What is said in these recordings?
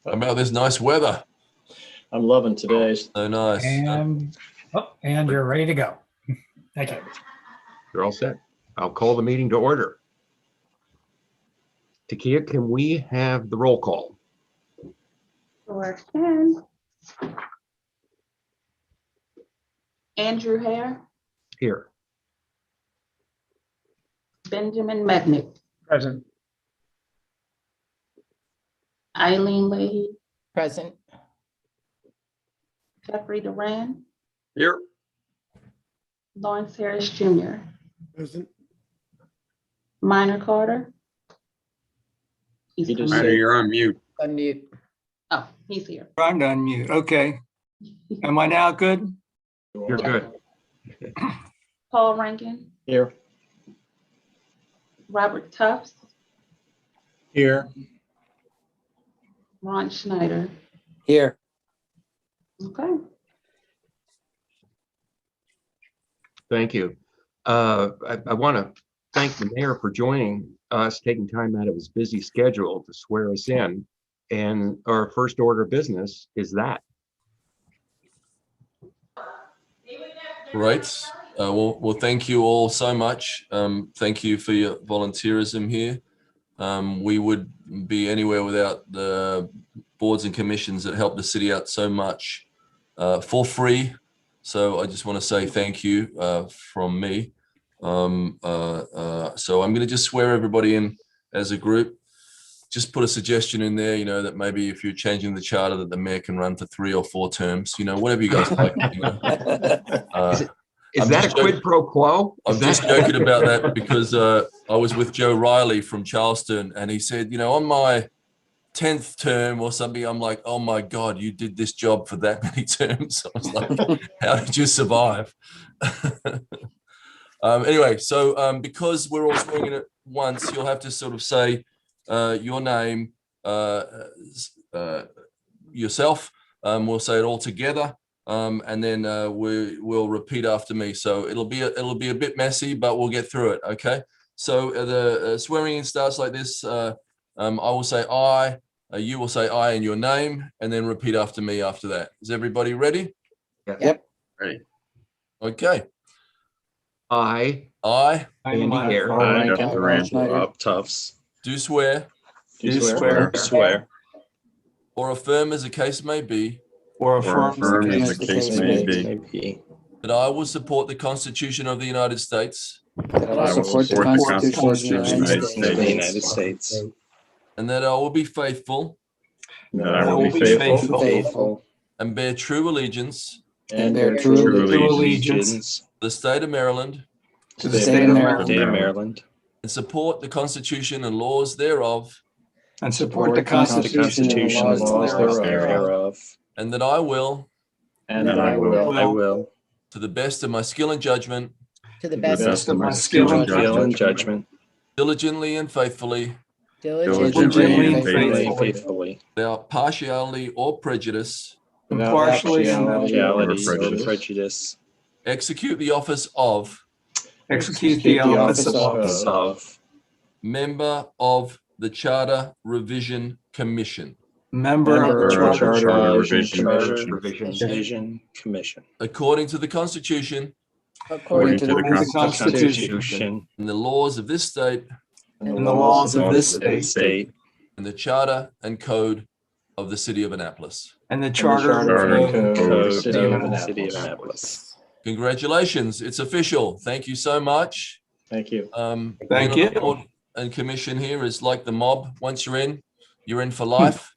How about this nice weather? I'm loving today's. So nice. And you're ready to go. Thank you. You're all set. I'll call the meeting to order. Takia, can we have the roll call? Sure can. Andrew Hare, Here. Benjamin Mednick, Present. Eileen Leahy, Present. Jeffrey Duran, Here. Lawrence Harris Jr., Present. Minor Carter. He's He just coming. Minor, you're on mute. Unmute. Oh, he's here. I'm to unmute. Okay. Am I now good? You're good. Paul Rankin, Here. Robert Tufts, Here. Ron Schneider. Here. Okay. Thank you. I want to thank the mayor for joining us, taking time out of his busy schedule to swear us in. And our first order of business is that. Right. Well, thank you all so much. Thank you for your volunteerism here. We would be anywhere without the boards and commissions that help the city out so much for free. So I just want to say thank you from me. So I'm going to just swear everybody in as a group. Just put a suggestion in there, that maybe if you're changing the charter that the mayor can run for 3 or 4 terms, whatever you guys like. Is I'm that a just joking. quid pro quo? I'm just joking about that because I was with Joe Riley from Charleston and he said, on my 10th term or something, I'm like, oh my God, you did this job for that many terms. I was like, how did you survive? Anyway, so because we're all swearing in at once, you'll have to sort of say your name, yourself. We'll say it all together. And then we'll repeat after me. So it'll be a bit messy, but we'll get through it. Okay. So the swearing in starts like this. I will say I, you will say I and your name, and then repeat after me after that. Is everybody ready? Yep. Ready. Okay. I, I'm Andy Minor here. Carter. I, Rankin, Jeff Ron Duran, Schneider. Bob Tufts. Do swear Do swear Swear. or affirm as the case may be or Or affirm affirm the as the case may be. that I will support the Constitution of the United States That I will support the Constitution of the United States. and that I will be faithful That I will be faithful and bear true allegiance and bear bear true to allegiance allegiance to the state of Maryland to the state of Maryland State of Maryland. and support the Constitution and laws thereof, and support the The Constitution Constitution and laws thereof. and that I will, and And I will, to the best of my skill and judgment, to the to the best best of of my skill skill and and judgment, diligently and faithfully, diligently and faithfully, faithfully, without partiality or prejudice, impartially and partiality impartially, or prejudice, execute the office of execute the office of member of the Charter Revision Commission, member of the Member of Charter Charter Revision Revision Revision. Commission, according to the Constitution according according to to the the Constitution Constitution and the laws of this state and the laws of this of the state state, and the Charter and Code of the City of Annapolis. and the Charter Charter and and Code Code Code of the City of of the Annapolis. City of Annapolis. Congratulations, it's official. Thank you so much. Thank you. Thank being on you. the board and commission here is like the mob. Once you're in for life.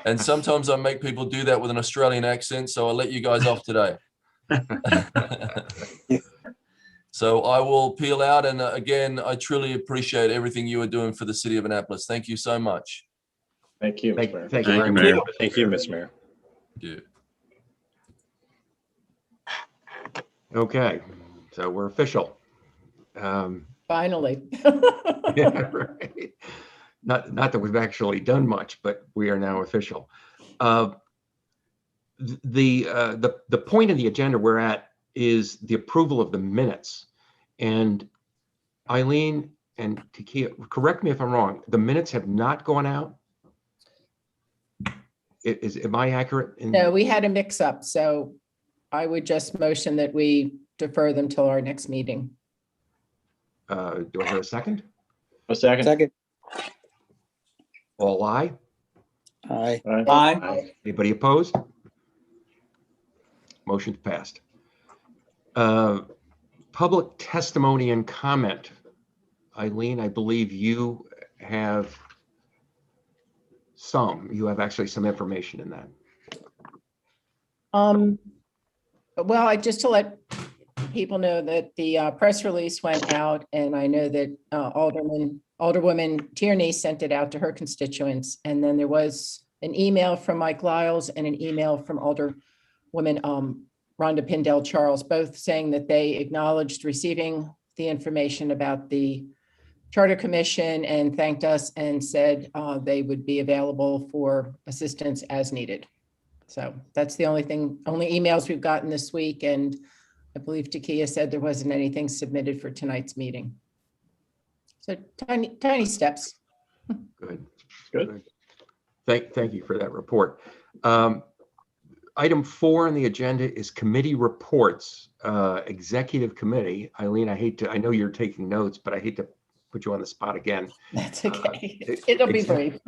And sometimes I make people do that with an Australian accent, so I'll let you guys off today. So I will peel out, and again, I truly appreciate everything you are doing for the city of Annapolis. Thank you so much. Thank you. Thank Mr. Mayor. thank you Thank very you, much. Mayor. Thank you, Ms. Mayor. Thank you. Okay, so we're official. Finally. Yeah, right. Not that we've actually done much, but we are now official. The point of the agenda we're at is the approval of the minutes. And Eileen and Takia, correct me if I'm wrong, the minutes have not gone out? Am I accurate? in- No, we had a mix up, so I would just motion that we defer them till our next meeting. Do I hear a second? A second. Second. All aye? Aye. Aye. Anybody opposed? Motion's passed. Public testimony and comment. Eileen, I believe you have you have actually some information in that. Well, just to let people know that the press release went out, and I know that Alderwoman Tierney sent it out to her constituents. And then there was an email from Mike Lyles and an email from Alderwoman Rhonda Pindell Charles, both saying that they acknowledged receiving the information about the Charter Commission and thanked us and said they would be available for assistance as needed. So that's the only emails we've gotten this week. And I believe Takia said there wasn't anything submitted for tonight's meeting. So tiny steps. Good. Good. Thank you for that report. Item 4 on the agenda is committee reports, executive committee. Eileen, I know you're taking notes, but I hate to put you on the spot again. That's okay. It'll be brief.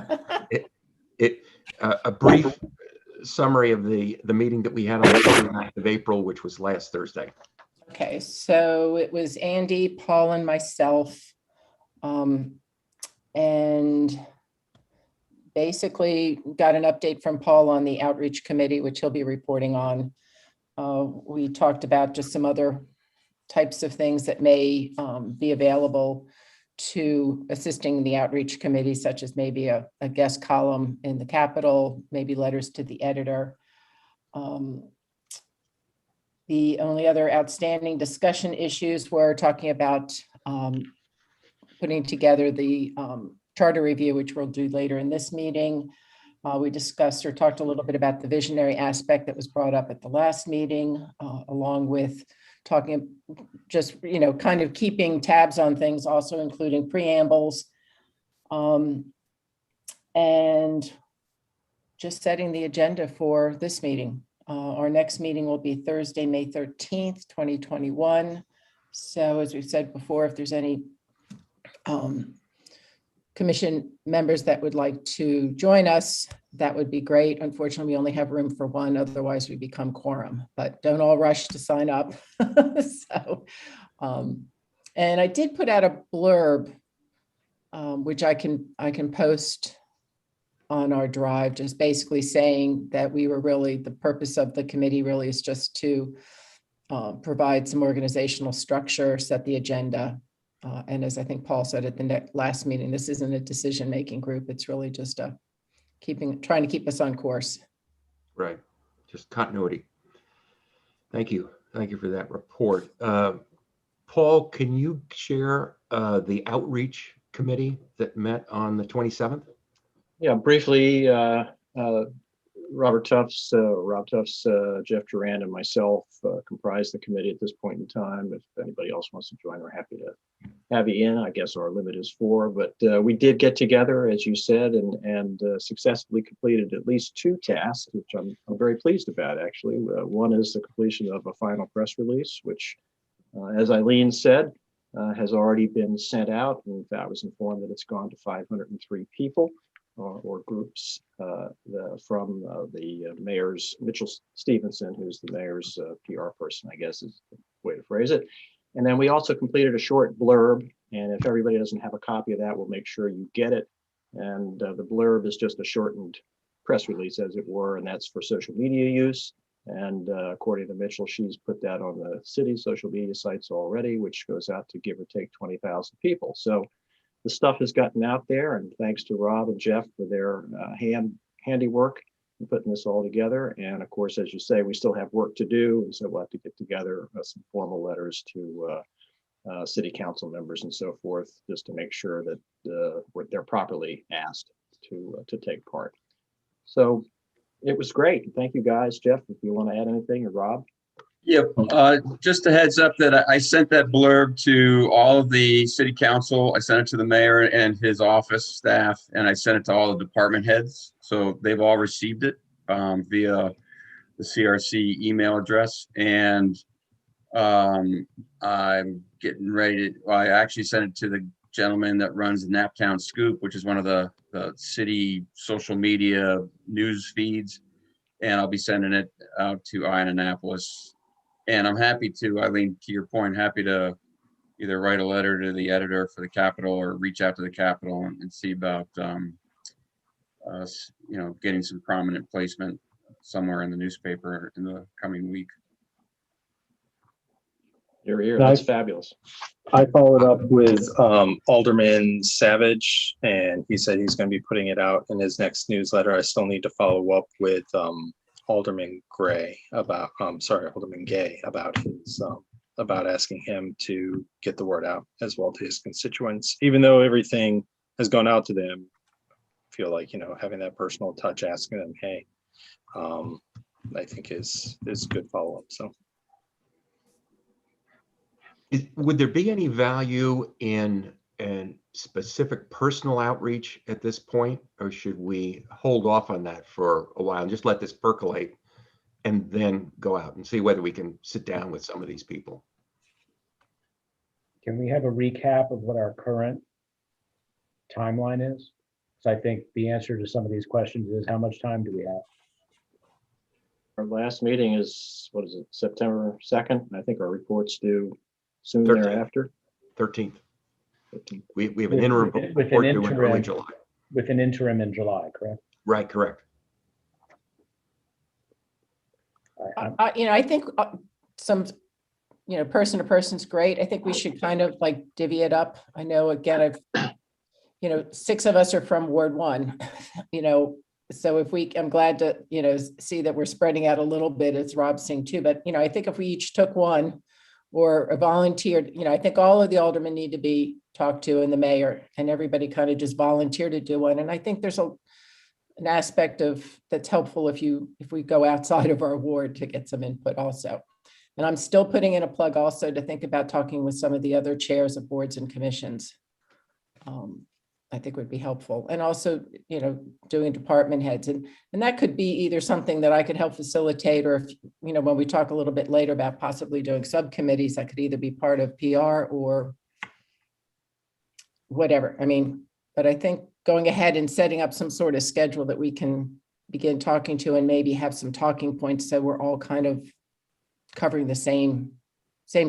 A brief summary of the meeting that we had on the 29th of April, which was last Thursday. Okay, so it was Andy, Paul, and myself. And basically got an update from Paul on the outreach committee, which he'll be reporting on. We talked about just some other types of things that may be available to assisting the outreach committee, such as maybe a guest column in the Capitol, maybe letters to the editor. The only other outstanding discussion issues were talking about putting together the charter review, which we'll do later in this meeting. We discussed or talked a little bit about the visionary aspect that was brought up at the last meeting, along with talking just, kind of keeping tabs on things, also including preambles. And just setting the agenda for this meeting. Our next meeting will be Thursday, May 13th, 2021. So as we've said before, if there's any commission members that would like to join us, that would be great. Unfortunately, we only have room for one, otherwise we become quorum, but don't all rush to sign up. And I did put out a blurb, which I can post on our drive, just basically saying that the purpose of the committee really is just to provide some organizational structure, set the agenda. And as I think Paul said at the last meeting, this isn't a decision-making group. It's really just trying to keep us on course. Right, just continuity. Thank you for that report. Paul, can you share the outreach committee that met on the 27th? Yeah, briefly, Rob Tufts, Jeff Durand, and myself comprise the committee at this point in time. If anybody else wants to join, we're happy to have you in. I guess our limit is 4, but we did get together, as you said, and successfully completed at least 2 tasks, which I'm very pleased about, actually. One is the completion of a final press release, which, as Eileen said, has already been sent out. In fact, I was informed that it's gone to 503 people. Or groups from the mayor's, Mitchell Stevenson, who's the mayor's PR person, I guess is the way to phrase it. And then we also completed a short blurb. And if everybody doesn't have a copy of that, we'll make sure you get it. And the blurb is just a shortened press release, as it were, and that's for social media use. And according to Mitchell, she's put that on the city's social media sites already, which goes out to give or take 20,000 people. So the stuff has gotten out there, and thanks to Rob and Jeff for their handiwork in putting this all together. And of course, as you say, we still have work to do, and so we'll have to get together some formal letters to city council members and so forth, just to make sure that they're properly asked to take part. So it was great. Thank you, guys. Jeff, if you want to add anything, or Rob. Yeah, just a heads up that I sent that blurb to all of the city council. I sent it to the mayor and his office staff, and I sent it to all the department heads. So they've all received it. via the CRC email address. And I'm getting ready to, well, I actually sent it to the gentleman that runs the Naptown Scoop, which is one of the city social media news feeds. And I'll be sending it out to Annapolis. And I'm happy to, Eileen, to your point, happy to either write a letter to the editor for the Capitol or reach out to the Capitol and see about, getting some prominent placement somewhere in the newspaper in the coming week. You're here. Nice. That's fabulous. I followed up with Alderman Savage, and he said he's going to be putting it out in his next newsletter. I still need to follow up with Alderman Gray about, Alderman Gay about his, about asking him to get the word out as well to his constituents. Even though everything has gone out to them, I feel like, having that personal touch, asking them, hey, I think is good follow-up. So. Would there be any value in specific personal outreach at this point, or should we hold off on that for a while and just let this percolate and then go out and see whether we can sit down with some of these people? Can we have a recap of what our current timeline is? So I think the answer to some of these questions is, how much time do we have? Our last meeting is, what is it, September 2nd? I think our report's due soon 13th. thereafter. 13th. 13th. We have an interim report due in early July. With an interim in July, correct? Right, correct. I think some, person to person's great. I think we should kind of like divvy it up. I know, again, I've, 6 of us are from Ward 1, so if I'm glad to, see that we're spreading out a little bit, as Rob's saying too, but, I think if we each took one or a volunteer, I think all of the aldermen need to be talked to, and the mayor, and everybody kind of just volunteer to do one. And I think there's an aspect of that's helpful if we go outside of our ward to get some input also. And I'm still putting in a plug also to think about talking with some of the other chairs of boards and commissions. I think would be helpful. And also, doing department heads, and that could be either something that I could help facilitate, or if, when we talk a little bit later about possibly doing subcommittees, that could either be part of PR or whatever. But I think going ahead and setting up some sort of schedule that we can begin talking to, and maybe have some talking points, so we're all kind of covering the same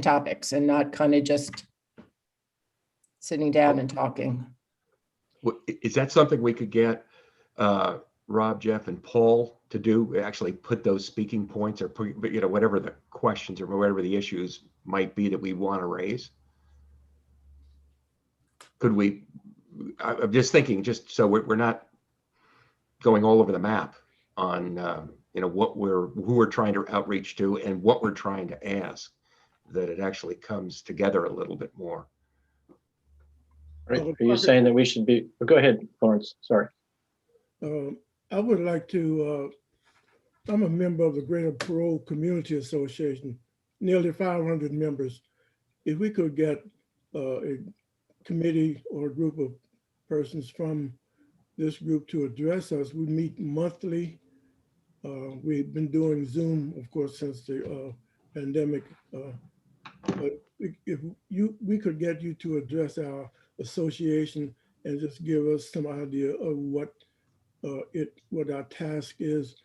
topics and not kind of just sitting down and talking. Is that something we could get Rob, Jeff, and Paul to do? Actually put those speaking points, or put, whatever the questions or whatever the issues might be that we want to raise? Could we? I'm just thinking, just so we're not going all over the map on who we're trying to outreach to and what we're trying to ask, that it actually comes together a little bit more. Right. Are you saying that we should be, go ahead, Lawrence, sorry. I would like to, I'm a member of the Greater Parole Community Association, nearly 500 members. If we could get a committee or a group of persons from this group to address us, we meet monthly. We've been doing Zoom, of course, since the pandemic. But if we could get you to address our association and just give us some idea of what our task is.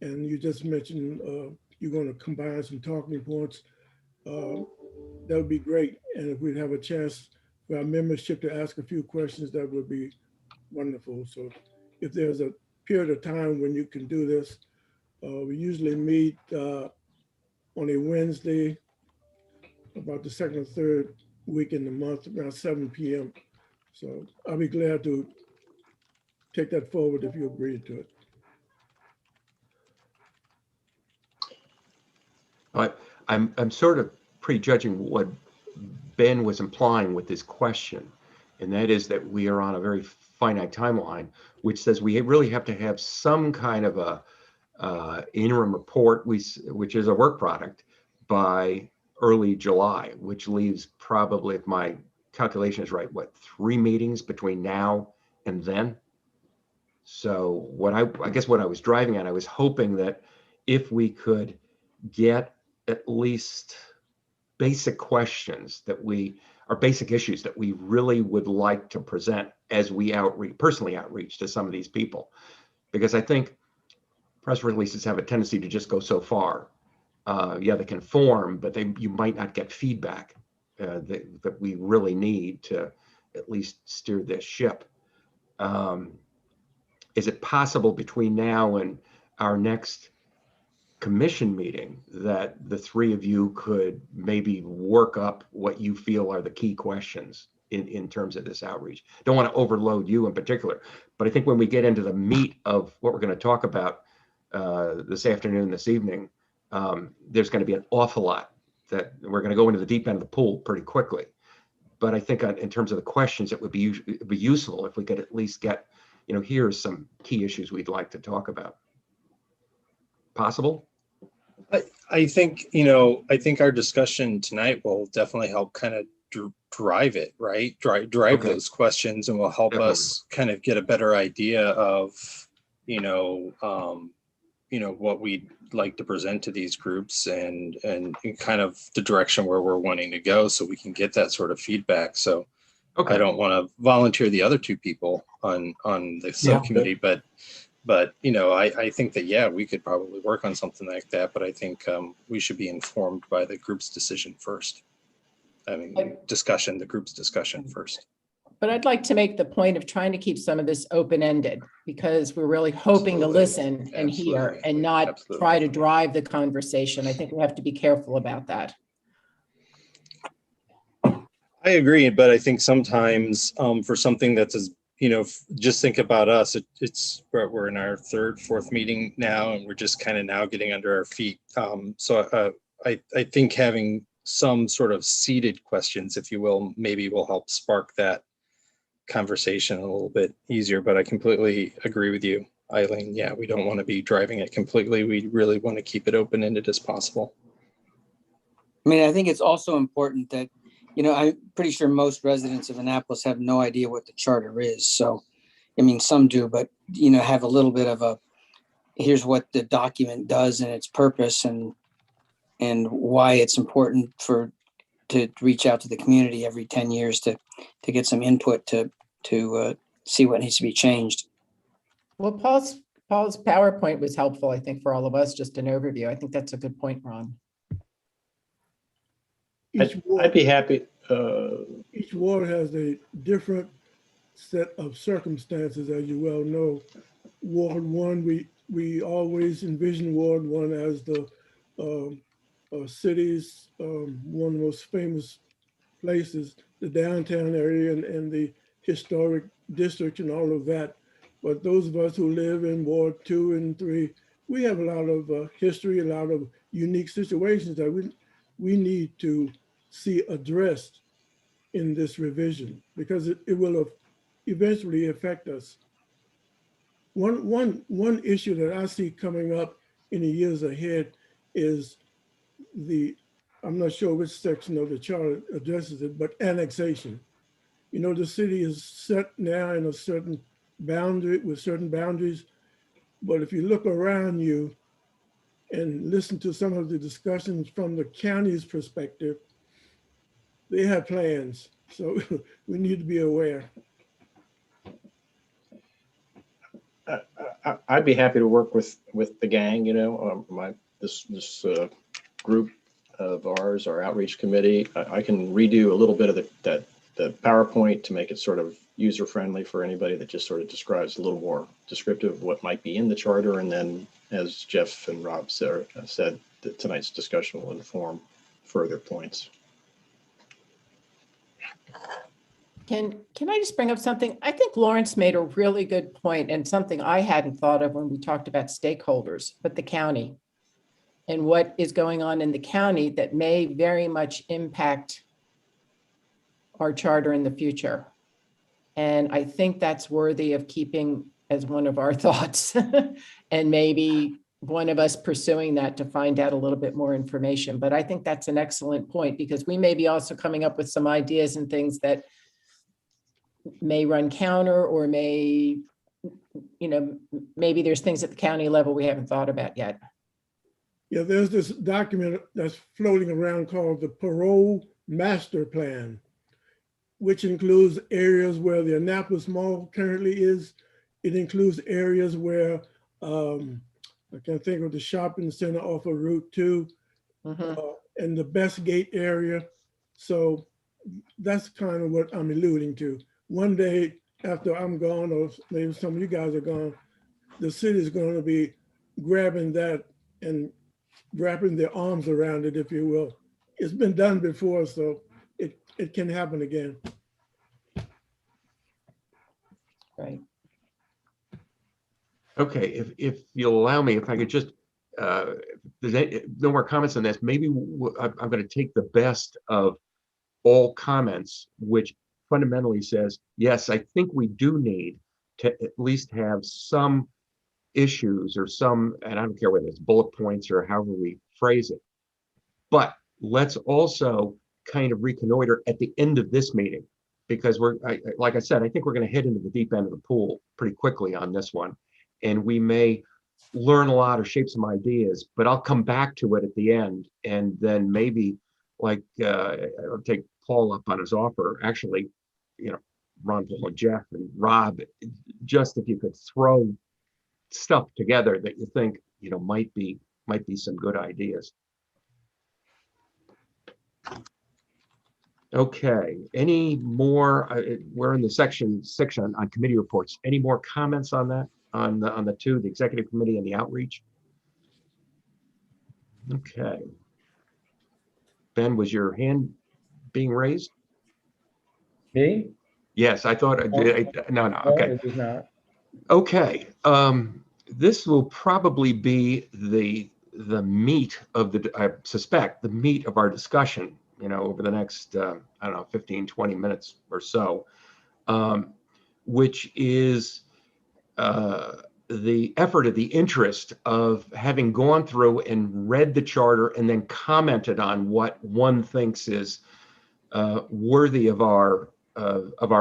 And you just mentioned you're going to combine some talking points. That would be great. And if we'd have a chance for our membership to ask a few questions, that would be wonderful. So if there's a period of time when you can do this, we usually meet on a Wednesday, about the second or third week in the month, around 7 p.m. So I'll be glad to take that forward if you agree to it. I'm sort of prejudging what Ben was implying with this question, and that is that we are on a very finite timeline, which says we really have to have some kind of a interim report, which is a work product, by early July, which leaves probably, if my calculation is right, 3 meetings between now and then? So I guess what I was driving at, I was hoping that if we could get at least basic questions or basic issues that we really would like to present as we personally outreach to some of these people. Because I think press releases have a tendency to just go so far. Yeah, they can form, but you might not get feedback that we really need to at least steer this ship. Is it possible between now and our next commission meeting that the three of you could maybe work up what you feel are the key questions in terms of this outreach? Don't want to overload you in particular, but I think when we get into the meat of what we're going to talk about this afternoon, this evening, there's going to be an awful lot that we're going to go into the deep end of the pool pretty quickly. But I think in terms of the questions, it would be useful if we could at least get, here's some key issues we'd like to talk about. Possible? I think, I think our discussion tonight will definitely help kind of drive it, right? Drive Okay. those questions, and will help us kind of get a better idea of, what we'd like to present to these groups and kind of the direction where we're wanting to go, so we can get that sort of feedback. So Okay. I don't want to volunteer the other two people on the subcommittee, but I think that, yeah, we could probably work on something like that, but I think we should be informed by the group's decision first. I mean, the group's discussion first. But I'd like to make the point of trying to keep some of this open-ended, because we're really hoping to listen and hear and not try to drive the conversation. I think we have to be careful about that. I agree, but I think sometimes for something that's as, just think about us, we're in our third, fourth meeting now, and we're just kind of now getting under our feet. So I think having some sort of seeded questions, if you will, maybe will help spark that conversation a little bit easier. But I completely agree with you, Eileen. Yeah, we don't want to be driving it completely. We really want to keep it open-ended as possible. I mean, I think it's also important that, I'm pretty sure most residents of Annapolis have no idea what the charter is. So, I mean, some do, but, have a little bit of here's what the document does and its purpose and why it's important to reach out to the community every 10 years to get some input to see what needs to be changed. Well, Paul's PowerPoint was helpful, I think, for all of us, just an overview. I think that's a good point, Ron. I'd be happy. Each ward has a different set of circumstances, as you well know. Ward 1, we always envision Ward 1 as the city's one of the most famous places, the downtown area and the historic district and all of that. But those of us who live in Ward 2 and 3, we have a lot of history, a lot of unique situations that we need to see addressed in this revision, because it will eventually affect us. One issue that I see coming up in the years ahead is I'm not sure which section of the charter addresses it, but annexation. The city is set now in a certain boundary with certain boundaries, but if you look around you and listen to some of the discussions from the county's perspective, they have plans, so we need to be aware. I'd be happy to work with the gang. This group of ours, our outreach committee. I can redo a little bit of the PowerPoint to make it sort of user friendly for anybody that just sort of describes a little more descriptive of what might be in the charter. And then, as Jeff and Rob said, that tonight's discussion will inform further points. Can I just bring up something? I think Lawrence made a really good point, and something I hadn't thought of when we talked about stakeholders, but the county and what is going on in the county that may very much impact our charter in the future. And I think that's worthy of keeping as one of our thoughts and maybe one of us pursuing that to find out a little bit more information. But I think that's an excellent point, because we may be also coming up with some ideas and things that may run counter or may, maybe there's things at the county level we haven't thought about yet. Yeah, there's this document that's floating around called the Parole Master Plan, which includes areas where the Annapolis Mall currently is. It includes areas where, I can think of the shopping center off of Route 2 and the Best Gate area. So that's kind of what I'm alluding to. One day after I'm gone, or maybe some of you guys are gone, the city is going to be grabbing that and wrapping their arms around it, if you will. It's been done before, so it can happen again. Right. Okay, if you'll allow me, if I could just, there's no more comments on this, maybe I'm going to take the best of all comments, which fundamentally says, yes, I think we do need to at least have some issues or some, and I don't care whether it's bullet points or however we phrase it, but let's also kind of reconnoiter at the end of this meeting, because like I said, I think we're going to head into the deep end of the pool pretty quickly on this one. And we may learn a lot or shape some ideas, but I'll come back to it at the end. And then maybe like, I'll take Paul up on his offer, actually, Ron, Paul, and Jeff and Rob, just if you could throw stuff together that you think, might be some good ideas. Okay, any more, we're in the section on committee reports. Any more comments on that? On the two, the executive committee and the outreach? Okay. Ben, was your hand being raised? Me? Yes, I thought, no, okay. No, it was not. Okay, this will probably be the meat of I suspect, the meat of our discussion, over the next, I don't know, 15, 20 minutes or so, which is the effort of the interest of having gone through and read the charter and then commented on what one thinks is worthy of our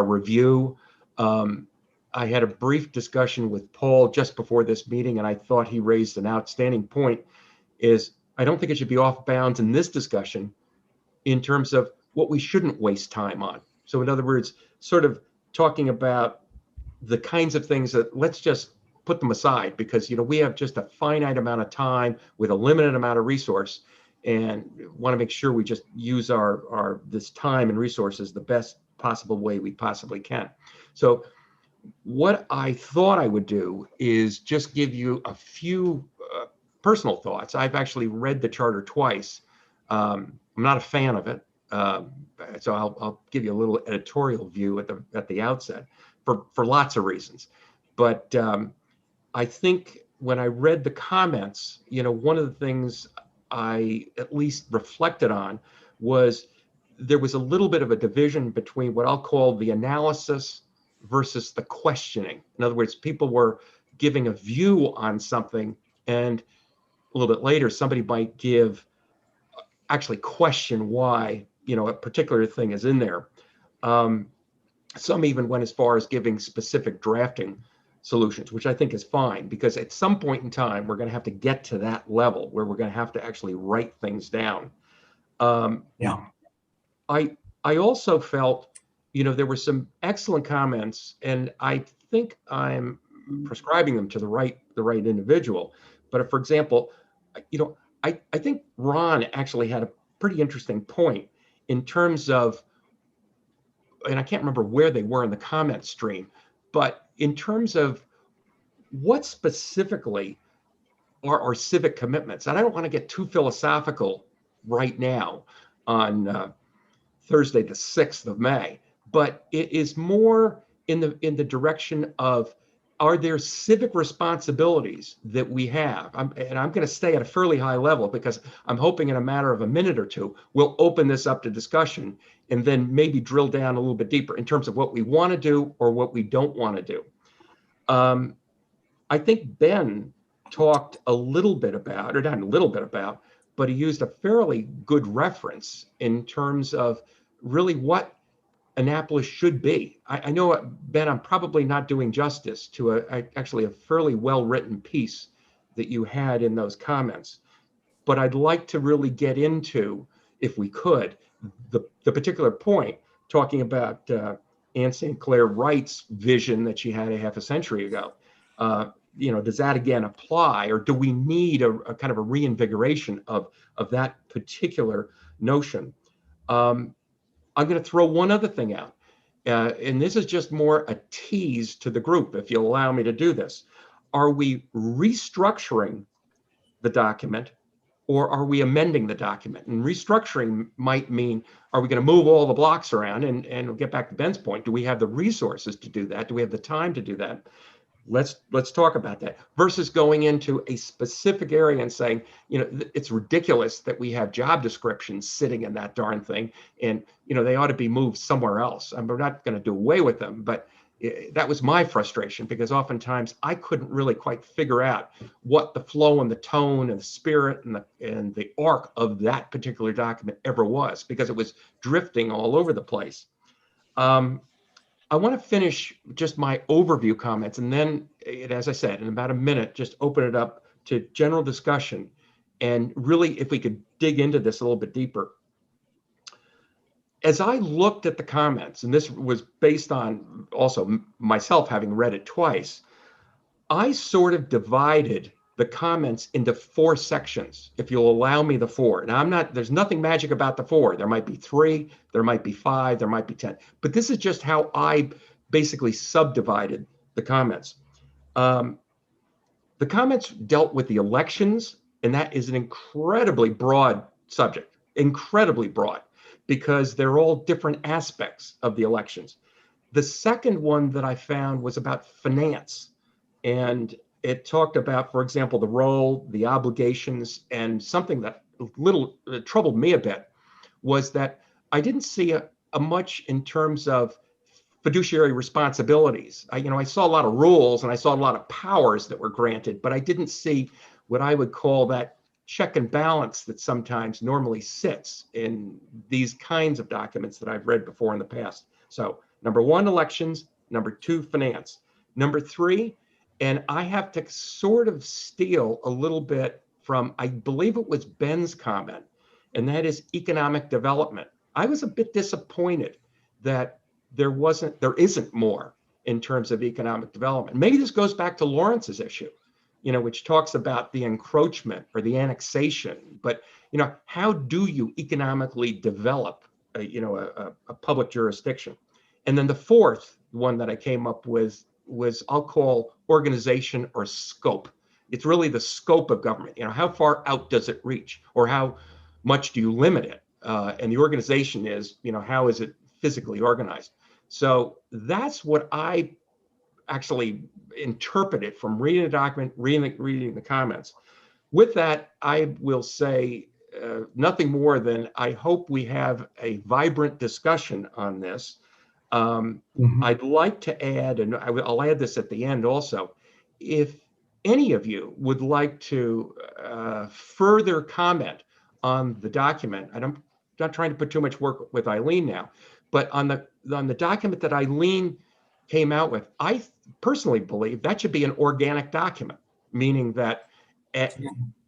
review. I had a brief discussion with Paul just before this meeting, and I thought he raised an outstanding point. Is I don't think it should be off bounds in this discussion in terms of what we shouldn't waste time on. So in other words, sort of talking about the kinds of things that let's just put them aside, because we have just a finite amount of time with a limited amount of resource, and want to make sure we just use our this time and resources the best possible way we possibly can. So what I thought I would do is just give you a few personal thoughts. I've actually read the charter twice. I'm not a fan of it, so I'll give you a little editorial view at the outset for lots of reasons. But I think when I read the comments, one of the things I at least reflected on was there was a little bit of a division between what I'll call the analysis versus the questioning. In other words, people were giving a view on something, and a little bit later, somebody might actually question why, a particular thing is in there. Some even went as far as giving specific drafting solutions, which I think is fine, because at some point in time, we're going to have to get to that level where we're going to have to actually write things down. Yeah. I also felt, there were some excellent comments, and I think I'm prescribing them to the right individual. But for example, I think Ron actually had a pretty interesting point in terms of, and I can't remember where they were in the comment stream, but in terms of what specifically are our civic commitments. And I don't want to get too philosophical right now on Thursday, the 6th of May, but it is more in the direction of, are there civic responsibilities that we have? And I'm going to stay at a fairly high level, because I'm hoping in a matter of a minute or two, we'll open this up to discussion and then maybe drill down a little bit deeper in terms of what we want to do or what we don't want to do. I think Ben talked a little bit about, or not a little bit about, but he used a fairly good reference in terms of really what Annapolis should be. I know, Ben, I'm probably not doing justice to actually a fairly well-written piece that you had in those comments, but I'd like to really get into, if we could, the particular point, talking about Anne St. Clair Wright's vision that she had a half a century ago. Does that again apply, or do we need a kind of a reinvigoration of that particular notion? I'm going to throw one other thing out, and this is just more a tease to the group, if you'll allow me to do this. Are we restructuring the document, or are we amending the document? And restructuring might mean, are we going to move all the blocks around? And we'll get back to Ben's point. Do we have the resources to do that? Do we have the time to do that? Let's talk about that, versus going into a specific area and saying, it's ridiculous that we have job descriptions sitting in that darn thing, and they ought to be moved somewhere else. And we're not going to do away with them, but that was my frustration, because oftentimes I couldn't really quite figure out what the flow and the tone and the spirit and the arc of that particular document ever was, because it was drifting all over the place. I want to finish just my overview comments, and then, as I said, in about a minute, just open it up to general discussion. And really, if we could dig into this a little bit deeper. As I looked at the comments, and this was based on also myself having read it twice, I sort of divided the comments into 4 sections, if you'll allow me the 4. Now, there's nothing magic about the 4. There might be 3, there might be 5, there might be 10, but this is just how I basically subdivided the comments. The comments dealt with the elections, and that is an incredibly broad subject, incredibly broad, because they're all different aspects of the elections. The second one that I found was about finance, and it talked about, for example, the role, the obligations, and something that troubled me a bit was that I didn't see a much in terms of fiduciary responsibilities. I saw a lot of rules and I saw a lot of powers that were granted, but I didn't see what I would call that check and balance that sometimes normally sits in these kinds of documents that I've read before in the past. So number 1, elections. Number 2, finance. Number 3, and I have to sort of steal a little bit from, I believe it was Ben's comment, and that is economic development. I was a bit disappointed that there isn't more in terms of economic development. Maybe this goes back to Lawrence's issue, which talks about the encroachment or the annexation. But, how do you economically develop a public jurisdiction? And then the fourth one that I came up with was I'll call organization or scope. It's really the scope of government. How far out does it reach, or how much do you limit it? And the organization is, how is it physically organized? So that's what I actually interpreted from reading the document, reading the comments. With that, I will say nothing more than I hope we have a vibrant discussion on this. I'd like to add, and I'll add this at the end also, if any of you would like to further comment on the document, and I'm not trying to put too much work with Eileen now, but on the document that Eileen came out with, I personally believe that should be an organic document, meaning that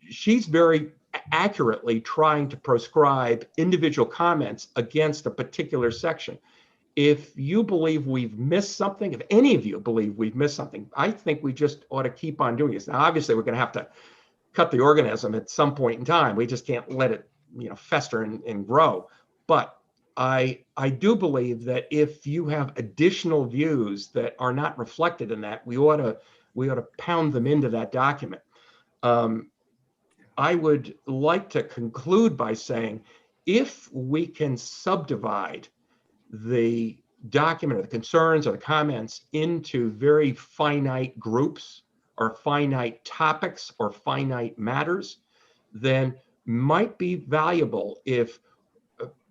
she's very accurately trying to proscribe individual comments against a particular section. If you believe we've missed something, if any of you believe we've missed something, I think we just ought to keep on doing this. Now, obviously, we're going to have to cut the organism at some point in time. We just can't let it, fester and grow. But I do believe that if you have additional views that are not reflected in that, we ought to pound them into that document. I would like to conclude by saying, if we can subdivide the document or the concerns or the comments into very finite groups or finite topics or finite matters, then might be valuable if,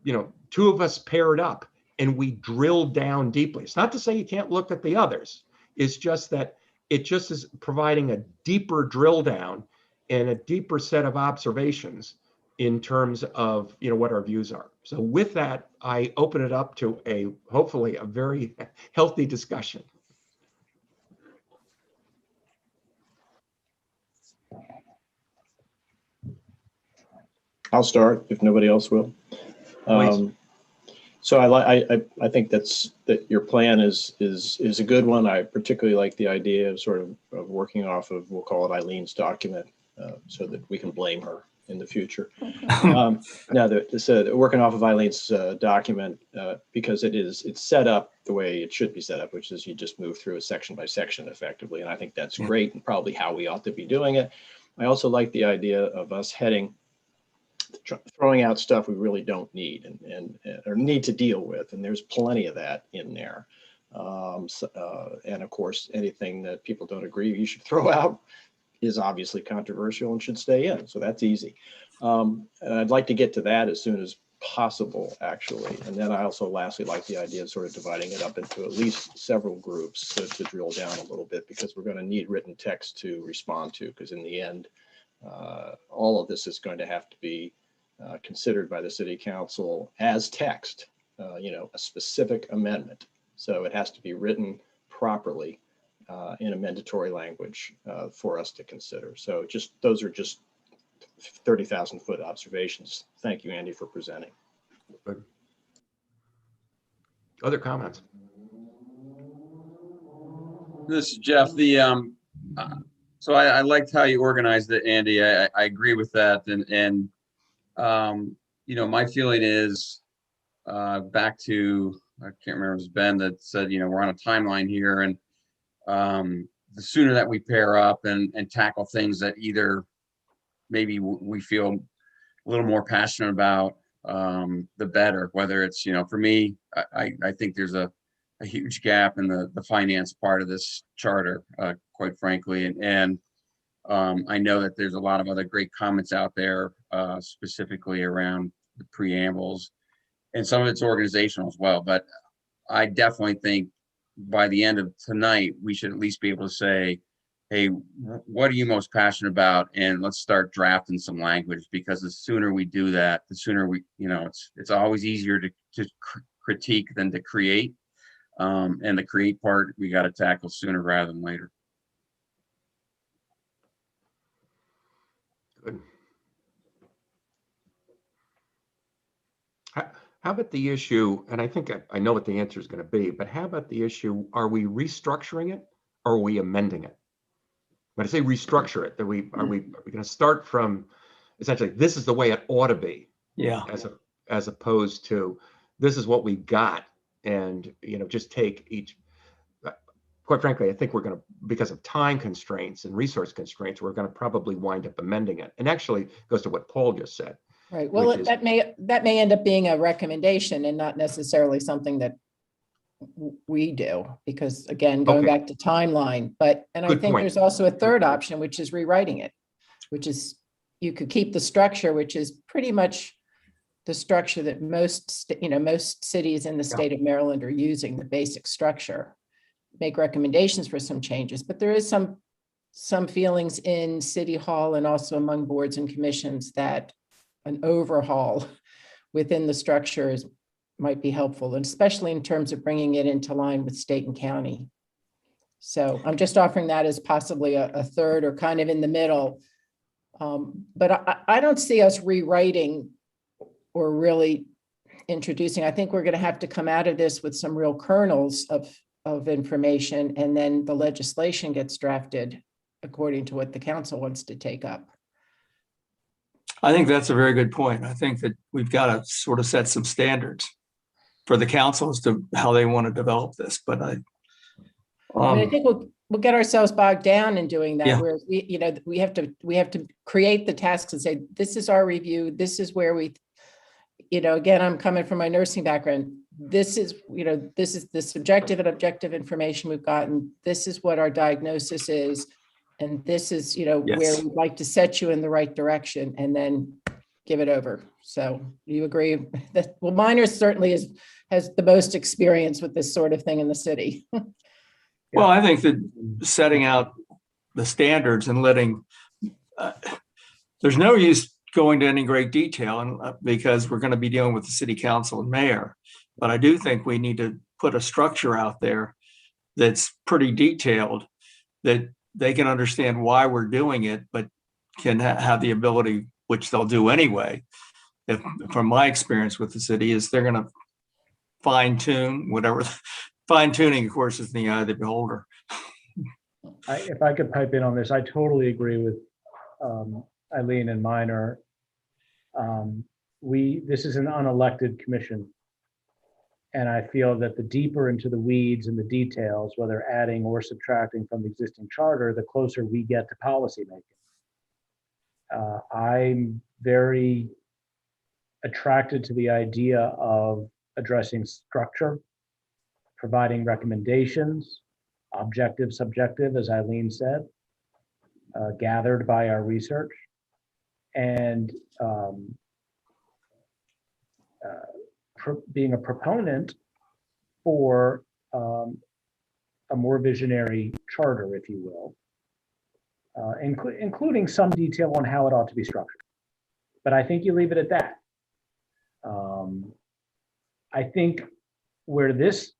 2 of us paired up and we drill down deeply. It's not to say you can't look at the others. It's just that it just is providing a deeper drill down and a deeper set of observations in terms of, what our views are. So with that, I open it up to hopefully a very healthy discussion. I'll start if nobody else will. Please. So I think that your plan is a good one. I particularly like the idea of sort of working off of, we'll call it Eileen's document, so that we can blame her in the future. Working off of Eileen's document, because it's set up the way it should be set up, which is you just move through it section by section effectively. And I think that's great and probably how we ought to be doing it. I also like the idea of us throwing out stuff we really don't need and or need to deal with. And there's plenty of that in there. And of course, anything that people don't agree you should throw out is obviously controversial and should stay in. So that's easy. And I'd like to get to that as soon as possible, actually. And then I also lastly like the idea of sort of dividing it up into at least several groups to drill down a little bit, because we're going to need written text to respond to, because in the end, all of this is going to have to be considered by the city council as text, a specific amendment. So it has to be written properly in a mandatory language for us to consider. So those are just 30,000 foot observations. Thank you, Andy, for presenting. Good. Other comments? This is Jeff. So I liked how you organized it, Andy. I agree with that. And my feeling is back to, I can't remember, it was Ben that said, we're on a timeline here, and the sooner that we pair up and tackle things that either maybe we feel a little more passionate about, the better. Whether it's, for me, I think there's a huge gap in the finance part of this charter, quite frankly. And I know that there's a lot of other great comments out there, specifically around the preambles, and some of it's organizational as well. But I definitely think by the end of tonight, we should at least be able to say, hey, what are you most passionate about? And let's start drafting some language, because the sooner we do that, the sooner we, it's always easier to critique than to create. And the create part, we got to tackle sooner rather than later. Good. How about the issue, and I think I know what the answer is going to be, but how about the issue, are we restructuring it or are we amending it? When I say restructure it, are we going to start from essentially this is the way it ought to be, as opposed to this is what we got, and just take each. Quite frankly, I think we're going to, because of time constraints and resource constraints, we're going to probably wind up amending it. And actually goes to what Paul just said. Right. Well, that may end up being a recommendation and not necessarily something that we do, because again, going back to timeline, and I think there's also a third option, which is rewriting it, which is you could keep the structure, which is pretty much the structure that most cities in the state of Maryland are using, the basic structure, make recommendations for some changes, but there is some feelings in City Hall and also among boards and commissions that an overhaul within the structures might be helpful, and especially in terms of bringing it into line with state and county. So I'm just offering that as possibly a third or kind of in the middle. But I don't see us rewriting or really introducing. I think we're going to have to come out of this with some real kernels of information, and then the legislation gets drafted according to what the council wants to take up. I think that's a very good point. I think that we've got to sort of set some standards for the council as to how they want to develop this. But I mean, I think we'll get ourselves bogged down in doing that. Where we have to create the tasks and say, this is our review. This is where we, again, I'm coming from my nursing background. This is the subjective and objective information we've gotten. This is what our diagnosis is. And this is, where we'd like to set you in the right direction and then give it over. So you agree that, well, Miners certainly has the most experience with this sort of thing in the city. Well, I think that setting out the standards and letting, there's no use go into any great detail and because we're going to be dealing with the city council and mayor. But I do think we need to put a structure out there that's pretty detailed, that they can understand why we're doing it, but can have the ability, which they'll do anyway. If, from my experience with the city, is they're going to fine tune whatever. Fine tuning, of course, is in the eye of the beholder. If I could pipe in on this, I totally agree with Eileen and Minor. This is an unelected commission. And I feel that the deeper into the weeds and the details, whether adding or subtracting from the existing charter, the closer we get to policy making. I'm very attracted to the idea of addressing structure, providing recommendations, objective, subjective, as Eileen said, gathered by our research, and being a proponent for a more visionary charter, if you will, including some detail on how it ought to be structured. But I think you leave it at that. I think where this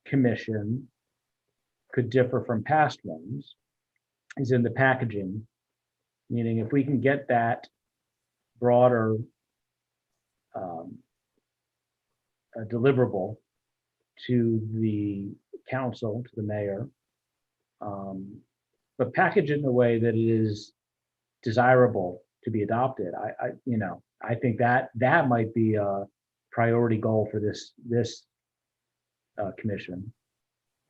commission could differ from past ones is in the packaging, meaning if we can get that broader deliverable to the council, to the mayor, but package it in a way that it is desirable to be adopted. I think that might be a priority goal for this commission.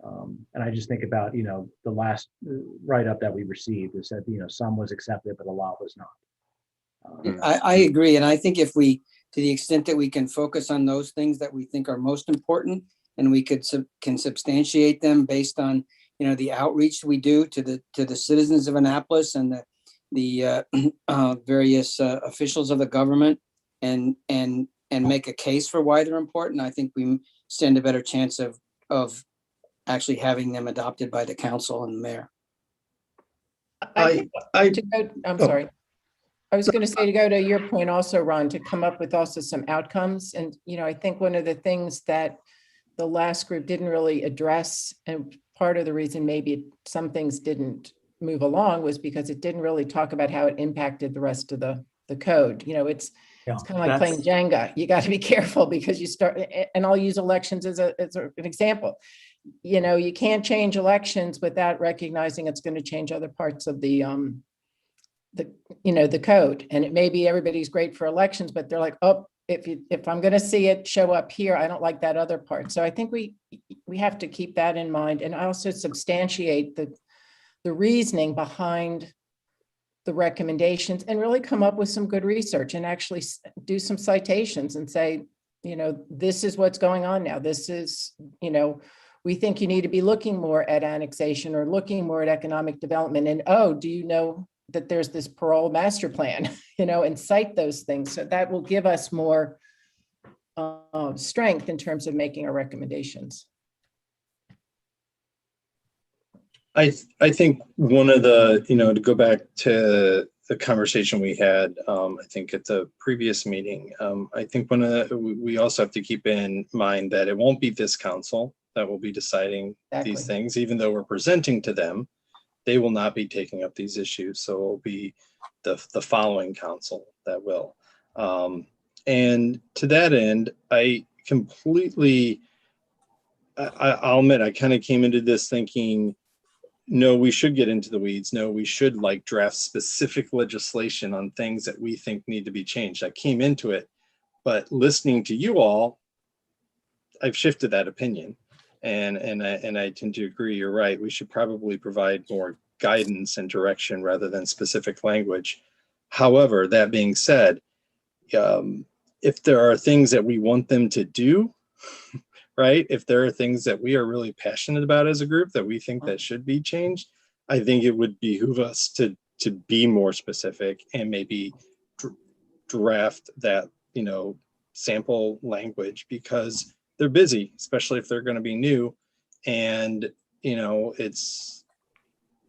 And I just think about, the last write-up that we received that said, some was accepted, but a lot was not. I agree. And I think if we, to the extent that we can focus on those things that we think are most important, and we can substantiate them based on, the outreach we do to the citizens of Annapolis and the various officials of the government, and make a case for why they're important, I think we stand a better chance of actually having them adopted by the council and the mayor. I'm sorry. I was going to say, to go to your point also, Ron, to come up with also some outcomes. And, I think one of the things that the last group didn't really address, and part of the reason maybe some things didn't move along, was because it didn't really talk about how it impacted the rest of the code. It's kind of like playing Jenga. You got to be careful because you start, and I'll use elections as an example. You can't change elections without recognizing it's going to change other parts of the code. And it may be everybody's great for elections, but they're like, oh, if I'm going to see it show up here, I don't like that other part. So I think we have to keep that in mind, and also substantiate the reasoning behind the recommendations, and really come up with some good research and actually do some citations and say, this is what's going on now. This is, we think you need to be looking more at annexation or looking more at economic development. And, oh, do you know that there's this parole master plan, and cite those things. So that will give us more strength in terms of making our recommendations. I think one of the, to go back to the conversation we had, I think at the previous meeting, I think we also have to keep in mind that it won't be this council that will be deciding these things, even though we're presenting to them. They will not be taking up these issues. So it will be the following council that will. And to that end, I'll admit, I kind of came into this thinking, no, we should get into the weeds. No, we should draft specific legislation on things that we think need to be changed. I came into it, but listening to you all, I've shifted that opinion. And I tend to agree, you're right. We should probably provide more guidance and direction rather than specific language. However, that being said, if there are things that we want them to do, right? If there are things that we are really passionate about as a group that we think that should be changed, I think it would behoove us to be more specific and maybe draft that, sample language, because they're busy, especially if they're going to be new. And,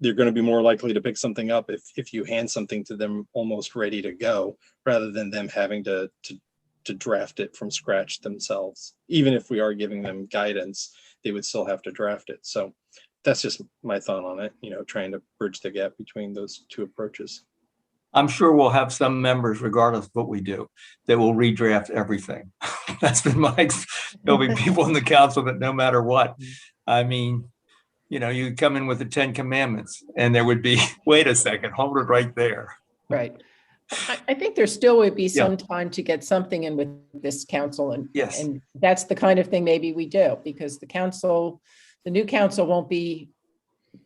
they're going to be more likely to pick something up if you hand something to them almost ready to go, rather than them having to draft it from scratch themselves. Even if we are giving them guidance, they would still have to draft it. So that's just my thought on it, trying to bridge the gap between those two approaches. I'm sure we'll have some members, regardless of what we do, that will redraft everything. That's been there'll be people in the council that no matter what, I mean, you come in with the 10 commandments and there would be, wait a second, hold it right there. Right. I think there still would be Yeah. some time to get something in with this council, and Yes. and that's the kind of thing maybe we do, because the new council won't be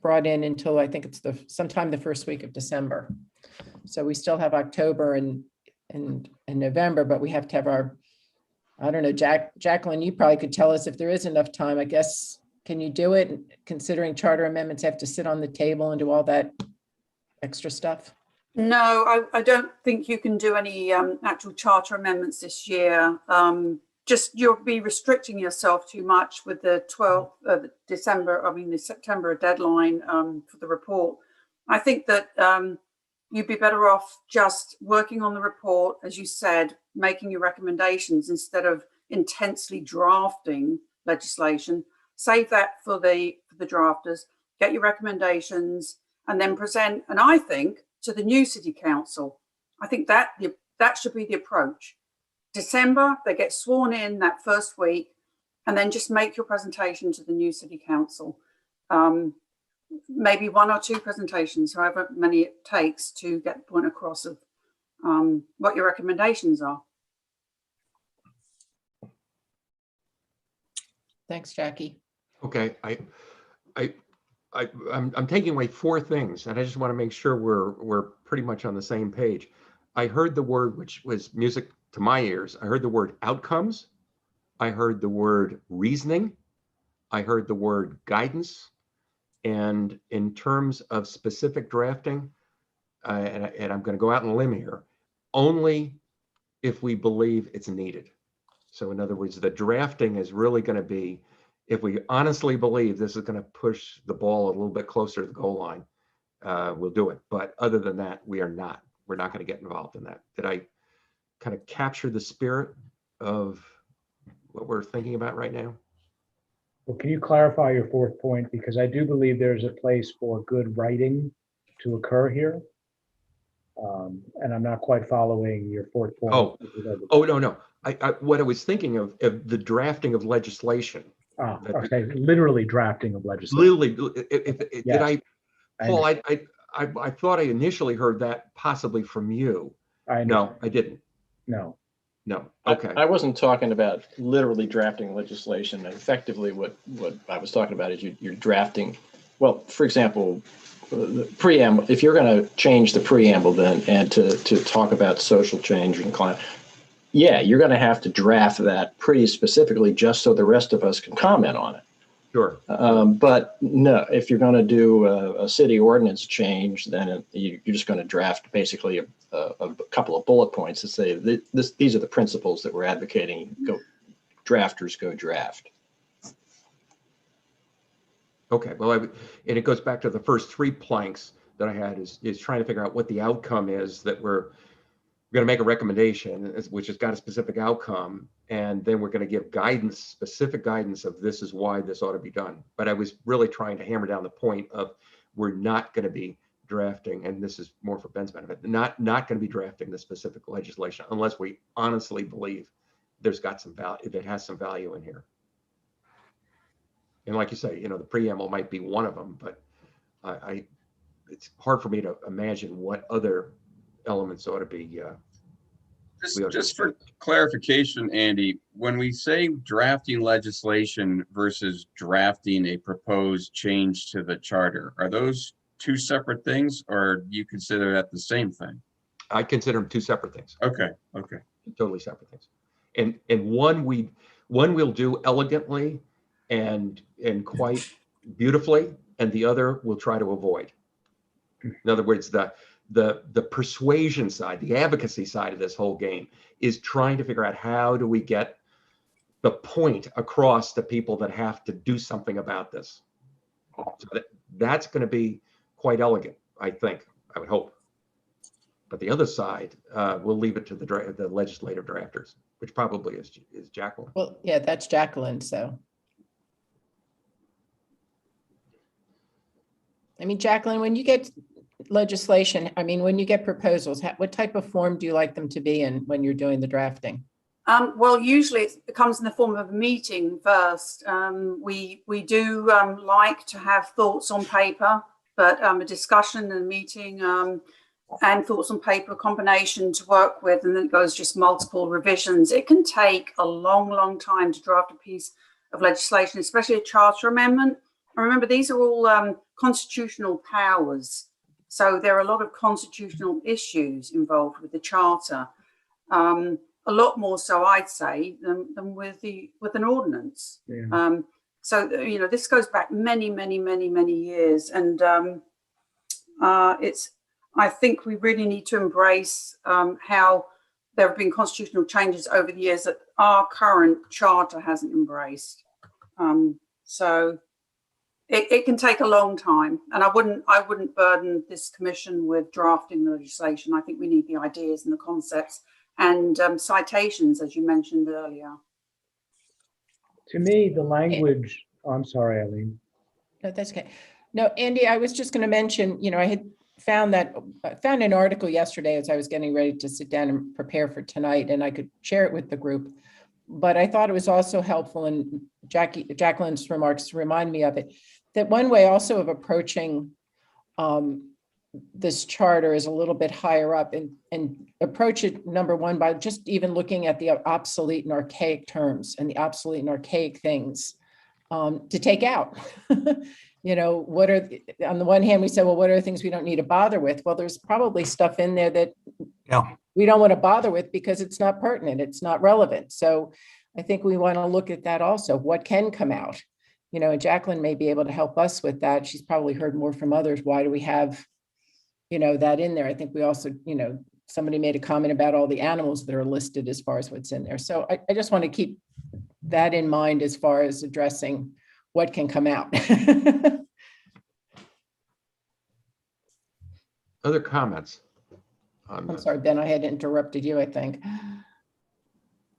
brought in until I think it's sometime the first week of December. So we still have October and November, but we have to have I don't know, Jacqueline, you probably could tell us if there is enough time, I guess. Can you do it, considering charter amendments have to sit on the table and do all that extra stuff? No, I don't think you can do any actual charter amendments this year. Just you'll be restricting yourself too much with the 12th of the September deadline for the report. I think that you'd be better off just working on the report, as you said, making your recommendations instead of intensely drafting legislation. Save that for the drafters, get your recommendations, and then present. And I think to the new city council, I think that should be the approach. December, they get sworn in that first week, and then just make your presentation to the new city council. Maybe 1 or 2 presentations, however many it takes to get the point across of what your recommendations are. Thanks, Jackie. Okay, I'm taking away 4 things, and I just want to make sure we're pretty much on the same page. I heard the word, which was music to my ears. I heard the word outcomes. I heard the word reasoning. I heard the word guidance. And in terms of specific drafting, and I'm going to go out on a limb here, only if we believe it's needed. So in other words, the drafting is really going to be, if we honestly believe this is going to push the ball a little bit closer to the goal line, we'll do it. But other than that, we're not going to get involved in that. Did I kind of capture the spirit of what we're thinking about right now? Well, can you clarify your 4th point? Because I do believe there's a place for good writing to occur here. And I'm not quite following your 4th point. No. What I was thinking of the drafting of legislation. Okay, literally drafting of legislation. Literally, did I, Paul? I thought I initially heard that possibly from you. No, I didn't. No. Okay. I wasn't talking about literally drafting legislation. Effectively, what I was talking about is you're drafting. Well, for example, the preamble. If you're going to change the preamble, then and to talk about social change and climate. Yeah, you're going to have to draft that pretty specifically just so the rest of us can comment on it. Sure. But no, if you're going to do a city ordinance change, then you're just going to draft basically a couple of bullet points to say these are the principles that we're advocating. Drafters go draft. Okay. Well, and it goes back to the first 3 planks that I had is trying to figure out what the outcome is that we're going to make a recommendation, which has got a specific outcome, and then we're going to give guidance, specific guidance of this is why this ought to be done. But I was really trying to hammer down the point of we're not going to be drafting, and this is more for Ben's benefit, not going to be drafting the specific legislation unless we honestly believe there's got some value, if it has some value in here. And like you say, the preamble might be one of them, but it's hard for me to imagine what other elements ought to be. Just for clarification, Andy, when we say drafting legislation versus drafting a proposed change to the charter, are those 2 separate things, or do you consider that the same thing? I consider them 2 separate things. Okay. Totally separate things. And one we'll do elegantly and quite beautifully, and the other we'll try to avoid. In other words, the persuasion side, the advocacy side of this whole game is trying to figure out how do we get the point across to people that have to do something about this. So that's going to be quite elegant, I think, I would hope. But the other side, we'll leave it to the legislative drafters, which probably is Jacqueline. Well, yeah, that's Jacqueline, so. I mean, Jacqueline, when you get legislation, I mean, when you get proposals, what type of form do you like them to be in when you're doing the drafting? Well, usually it comes in the form of a meeting first. We do like to have thoughts on paper, but a discussion and a meeting and thoughts on paper, a combination to work with, and then it goes just multiple revisions. It can take a long, long time to draft a piece of legislation, especially a charter amendment. And remember, these are all constitutional powers. So there are a lot of constitutional issues involved with the charter. A lot more so, I'd say, than with an ordinance. Yeah. So this goes back many, many, many, many years, and I think we really need to embrace how there have been constitutional changes over the years that our current charter hasn't embraced. So it can take a long time, and I wouldn't burden this commission with drafting the legislation. I think we need the ideas and the concepts and citations, as you mentioned earlier. To me, the language, oh, I'm sorry, Eileen. No, that's okay. No, Andy, I was just going to mention, I had found an article yesterday as I was getting ready to sit down and prepare for tonight, and I could share it with the group. But I thought it was also helpful, and Jacqueline's remarks remind me of it, that one way also of approaching this charter is a little bit higher up, and approach it, number one, by just even looking at the obsolete and archaic terms and the obsolete and archaic things to take out. What are, on the one hand, we say, well, what are the things we don't need to bother with? Well, there's probably stuff in there that we don't want to bother with because it's not pertinent, it's not relevant. So I think we want to look at that also. What can come out? And Jacqueline may be able to help us with that. She's probably heard more from others. Why do we have, that in there? I think we also, somebody made a comment about all the animals that are listed as far as what's in there. So I just want to keep that in mind as far as addressing what can come out. Other comments? I'm sorry, Ben, I had interrupted you, I think.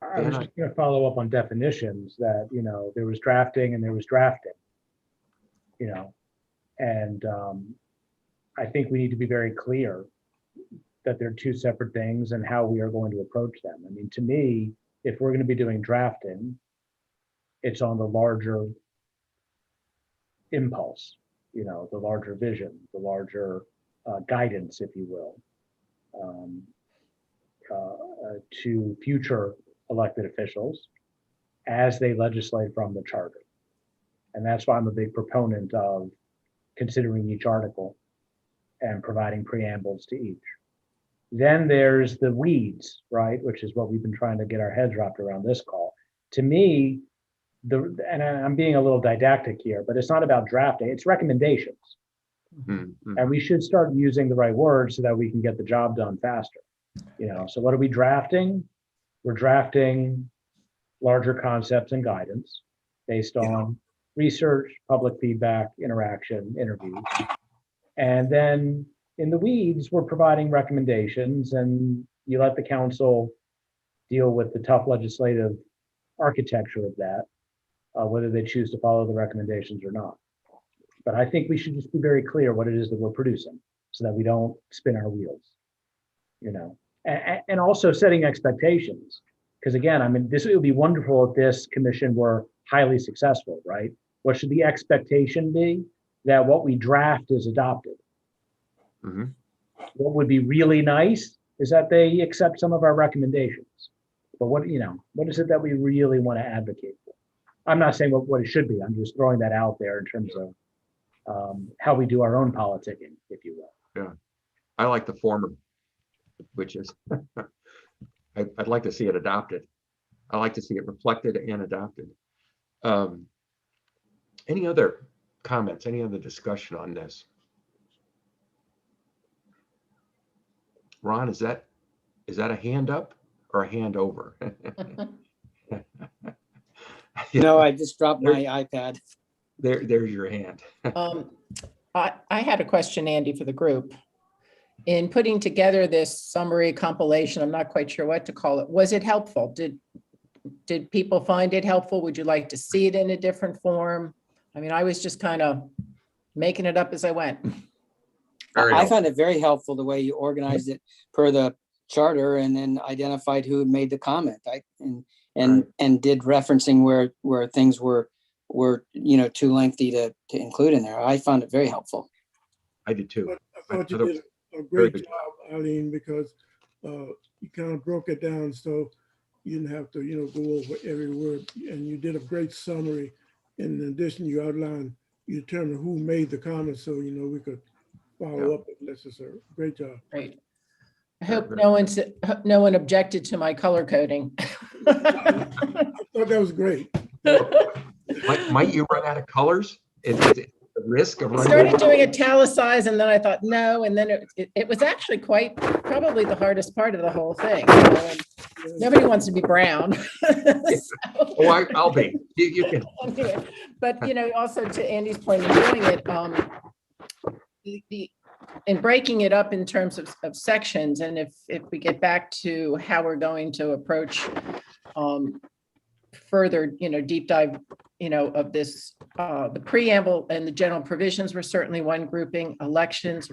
I was just going to follow up on definitions that, there was drafting and there was drafting, and I think we need to be very clear that they're two separate things and how we are going to approach them. I mean, to me, if we're going to be doing drafting, it's on the larger impulse, the larger vision, the larger guidance, if you will, to future elected officials as they legislate from the charter. And that's why I'm a big proponent of considering each article and providing preambles to each. Then there's the weeds, right? Which is what we've been trying to get our heads wrapped around this call. To me, and I'm being a little didactic here, but it's not about drafting, it's recommendations. Mm-hmm. And we should start using the right words so that we can get the job done faster. So what are we drafting? We're drafting larger concepts and guidance based on research, public feedback, interaction, interviews. And then in the weeds, we're providing recommendations, and you let the council deal with the tough legislative architecture of that, whether they choose to follow the recommendations or not. But I think we should just be very clear what it is that we're producing so that we don't spin our wheels, and also setting expectations. Because again, I mean, this would be wonderful if this commission were highly successful, right? What should the expectation be? That what we draft is adopted. Mm-hmm. What would be really nice is that they accept some of our recommendations. But what is it that we really want to advocate for? I'm not saying what it should be. I'm just throwing that out there in terms of how we do our own politicking, if you will. Yeah, I like the former, which is, I'd like to see it adopted. I like to see it reflected and adopted. Any other comments, any other discussion on this? Ron, is that a hand up or a hand over? I just dropped my iPad. There's your hand. I had a question, Andy, for the group. In putting together this summary compilation, I'm not quite sure what to call it. Was it helpful? Did people find it helpful? Would you like to see it in a different form? I mean, I was just kind of making it up as I went. Very I helpful. found it very helpful the way you organized it per the charter and then identified who had made the comment. And did referencing where things were too lengthy to include in there. I found it very helpful. I did too. I thought you thought it did a very great good. job, Eileen, because you kind of broke it down so you didn't have to, go over every word. And you did a great summary. In addition, you outlined, you determined who made the comments, so we could follow up if necessary. Great job. Great. I hope no one objected to my color coding. I thought that was great. Might you run out of colors? Is it the risk of I running? started doing italicized and then I thought, no, and then it was actually probably the hardest part of the whole thing. And nobody wants to be brown. Oh, I'll be. You can. Anyway, but also to Andy's point in doing it, in breaking it up in terms of sections, and if we get back to how we're going to approach further, deep dive, of this, the preamble and the general provisions were certainly one grouping. Elections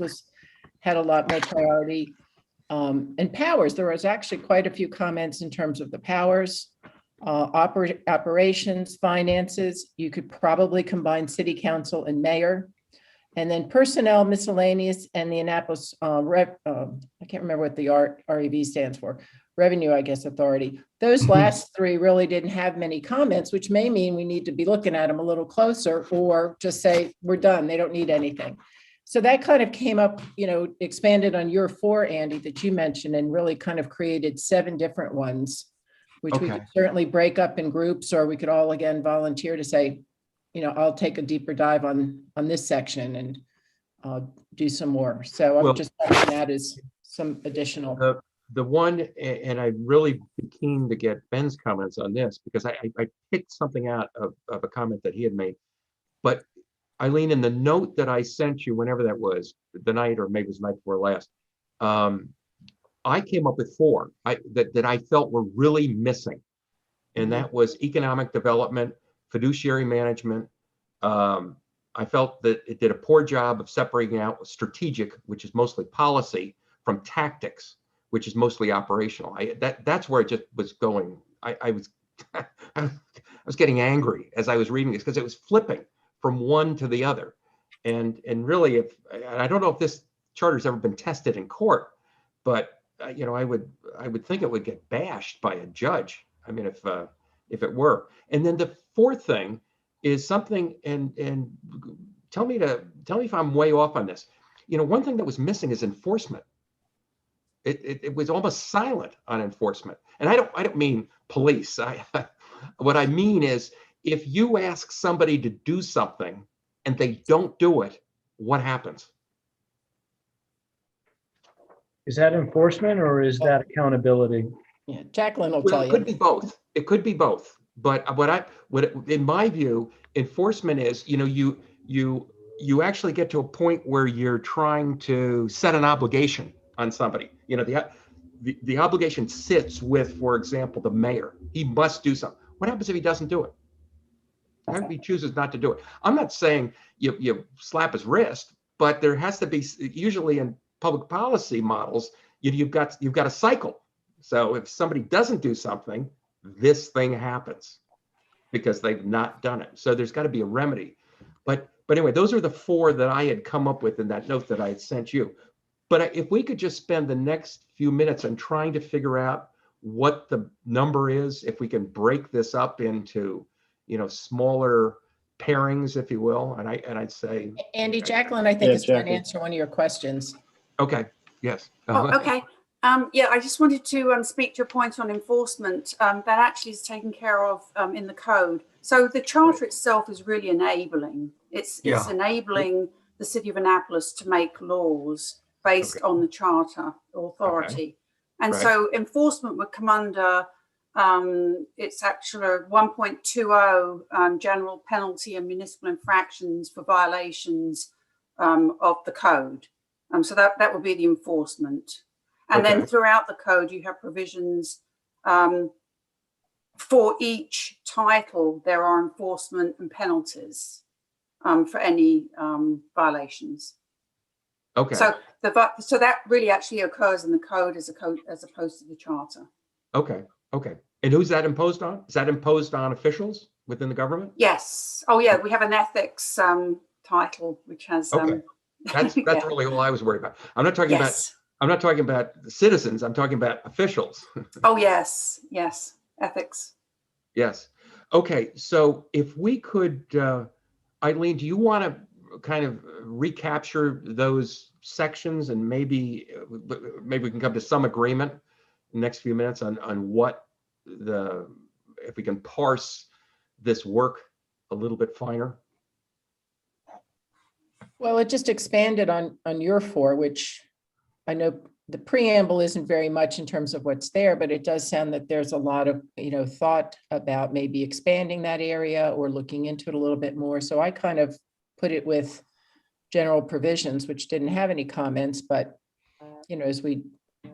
had a lot more priority. And powers, there was actually quite a few comments in terms of the powers, operations, finances. You could probably combine city council and mayor. And then personnel, miscellaneous, and the Annapolis, I can't remember what the REV stands for, Revenue, I guess, Authority. Those last three really didn't have many comments, which may mean we need to be looking at them a little closer or just say, we're done, they don't need anything. So that kind of came up, expanded on your 4, Andy, that you mentioned, and really kind of created 7 different ones, which we could certainly break up in groups, or we could all again volunteer to say, I'll take a deeper dive on this section and do some more. So I'm just having that as some additional. The one, and I'd really be keen to get Ben's comments on this, because I picked something out of a comment that he had made. But Eileen, in the note that I sent you, whenever that was, the night, or maybe it was the night before last, I came up with 4 that I felt were really missing. And that was economic development, fiduciary management. I felt that it did a poor job of separating out strategic, which is mostly policy, from tactics, which is mostly operational. That's where it just was going. I was getting angry as I was reading this, because it was flipping from one to the other. And really, I don't know if this charter's ever been tested in court, but I would think it would get bashed by a judge. I mean, if it were. And then the 4th thing is something, and tell me if I'm way off on this. One thing that was missing is enforcement. It was almost silent on enforcement. And I don't mean police. What I mean is, if you ask somebody to do something and they don't do it, what happens? Is that enforcement or is that accountability? Yeah, Jacqueline will tell It you. could be both. It could be both. But in my view, enforcement is, you actually get to a point where you're trying to set an obligation on somebody. The obligation sits with, for example, the mayor. He must do something. What happens if he doesn't do it? What if he chooses not to do it? I'm not saying you slap his wrist, but there has to be, usually in public policy models, you've got a cycle. So if somebody doesn't do something, this thing happens because they've not done it. So there's got to be a remedy. But anyway, those are the 4 that I had come up with in that note that I had sent you. But if we could just spend the next few minutes on trying to figure out what the number is, if we can break this up into, smaller pairings, if you will, and I'd say, Andy, Jacqueline, I think is going to answer one of your questions. okay, yes. Oh, okay. Yeah, I just wanted to speak to your point on enforcement. That actually is taken care of in the code. So the charter itself is really enabling. It's enabling the city of Annapolis to make laws based on the charter authority. And so enforcement would come under it's actually 1.20 general penalty and municipal infractions for violations of the code. So that would be the enforcement. And then Okay. throughout the code, you have provisions for each title. There are enforcement and penalties for any violations. Okay. So so that really actually occurs in the code as opposed to the charter. Okay. Okay. And who's that imposed on? Is that imposed on officials within the government? Yes. Oh yeah, we have an ethics title which has Okay. That's yeah. really all I was worried about. I'm not talking Yes. about the citizens. I'm talking about officials. Oh yes, yes, ethics. Yes. Okay. So if we could, Eileen, do you want to kind of recapture those sections and maybe we can come to some agreement in the next few minutes on what if we can parse this work a little bit finer? Well, it just expanded on your four, which I know the preamble isn't very much in terms of what's there, but it does sound that there's a lot of, thought about maybe expanding that area or looking into it a little bit more. So I kind of put it with general provisions, which didn't have any comments, but, as we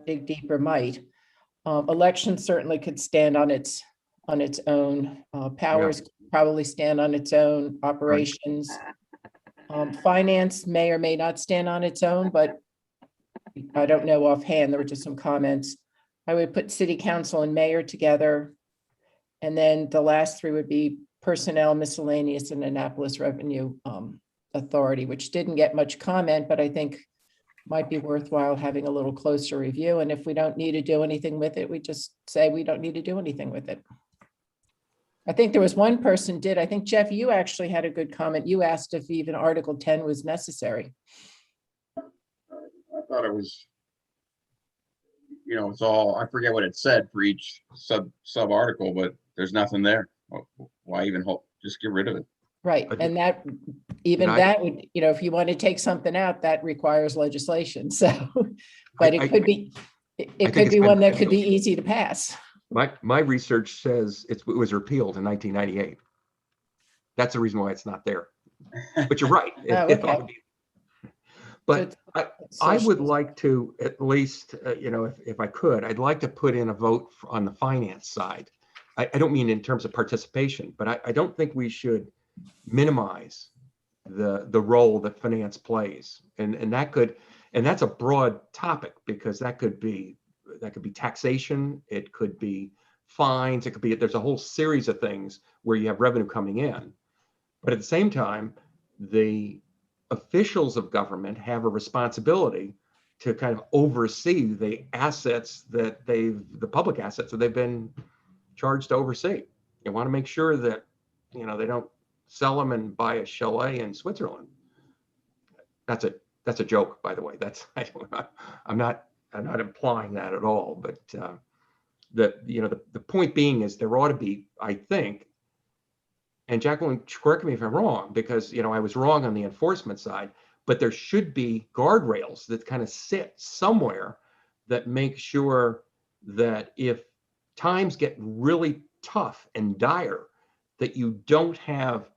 dig deeper might. Election certainly could stand on its own. Powers could probably stand on its own. Operations. Finance may or may not stand on its own, but I don't know offhand. There were just some comments. I would put city council and mayor together. And then the last three would be personnel, miscellaneous, and Annapolis Revenue Authority, which didn't get much comment, but I think might be worthwhile having a little closer review. And if we don't need to do anything with it, we just say we don't need to do anything with it. I think there was one person did. I think, Jeff, you actually had a good comment. You asked if even Article 10 was necessary. I thought it was, it's all, I forget what it said for each sub article, but there's nothing there. Why even hope? Just get rid of it. Right. And that, even that would, if you want to take something out, that requires legislation. So, but it could be, it could be one that could be easy to pass. My research says it was repealed in 1998. That's the reason why it's not there. But you're right. But I would like to, at least, if I could, I'd like to put in a vote on the finance side. I don't mean in terms of participation, but I don't think we should minimize the role that finance plays. And that's a broad topic, because that could be taxation, it could be fines, it could be, there's a whole series of things where you have revenue coming in. But at the same time, the officials of government have a responsibility to kind of oversee the assets that the public assets that they've been charged to oversee. You want to make sure that, they don't sell them and buy a chalet in Switzerland. That's a joke, by the way. I'm not implying that at all, but the point being is there ought to be, I think, and Jacqueline, correct me if I'm wrong, because I was wrong on the enforcement side, but there should be guardrails that kind of sit somewhere that make sure that if times get really tough and dire, that you don't have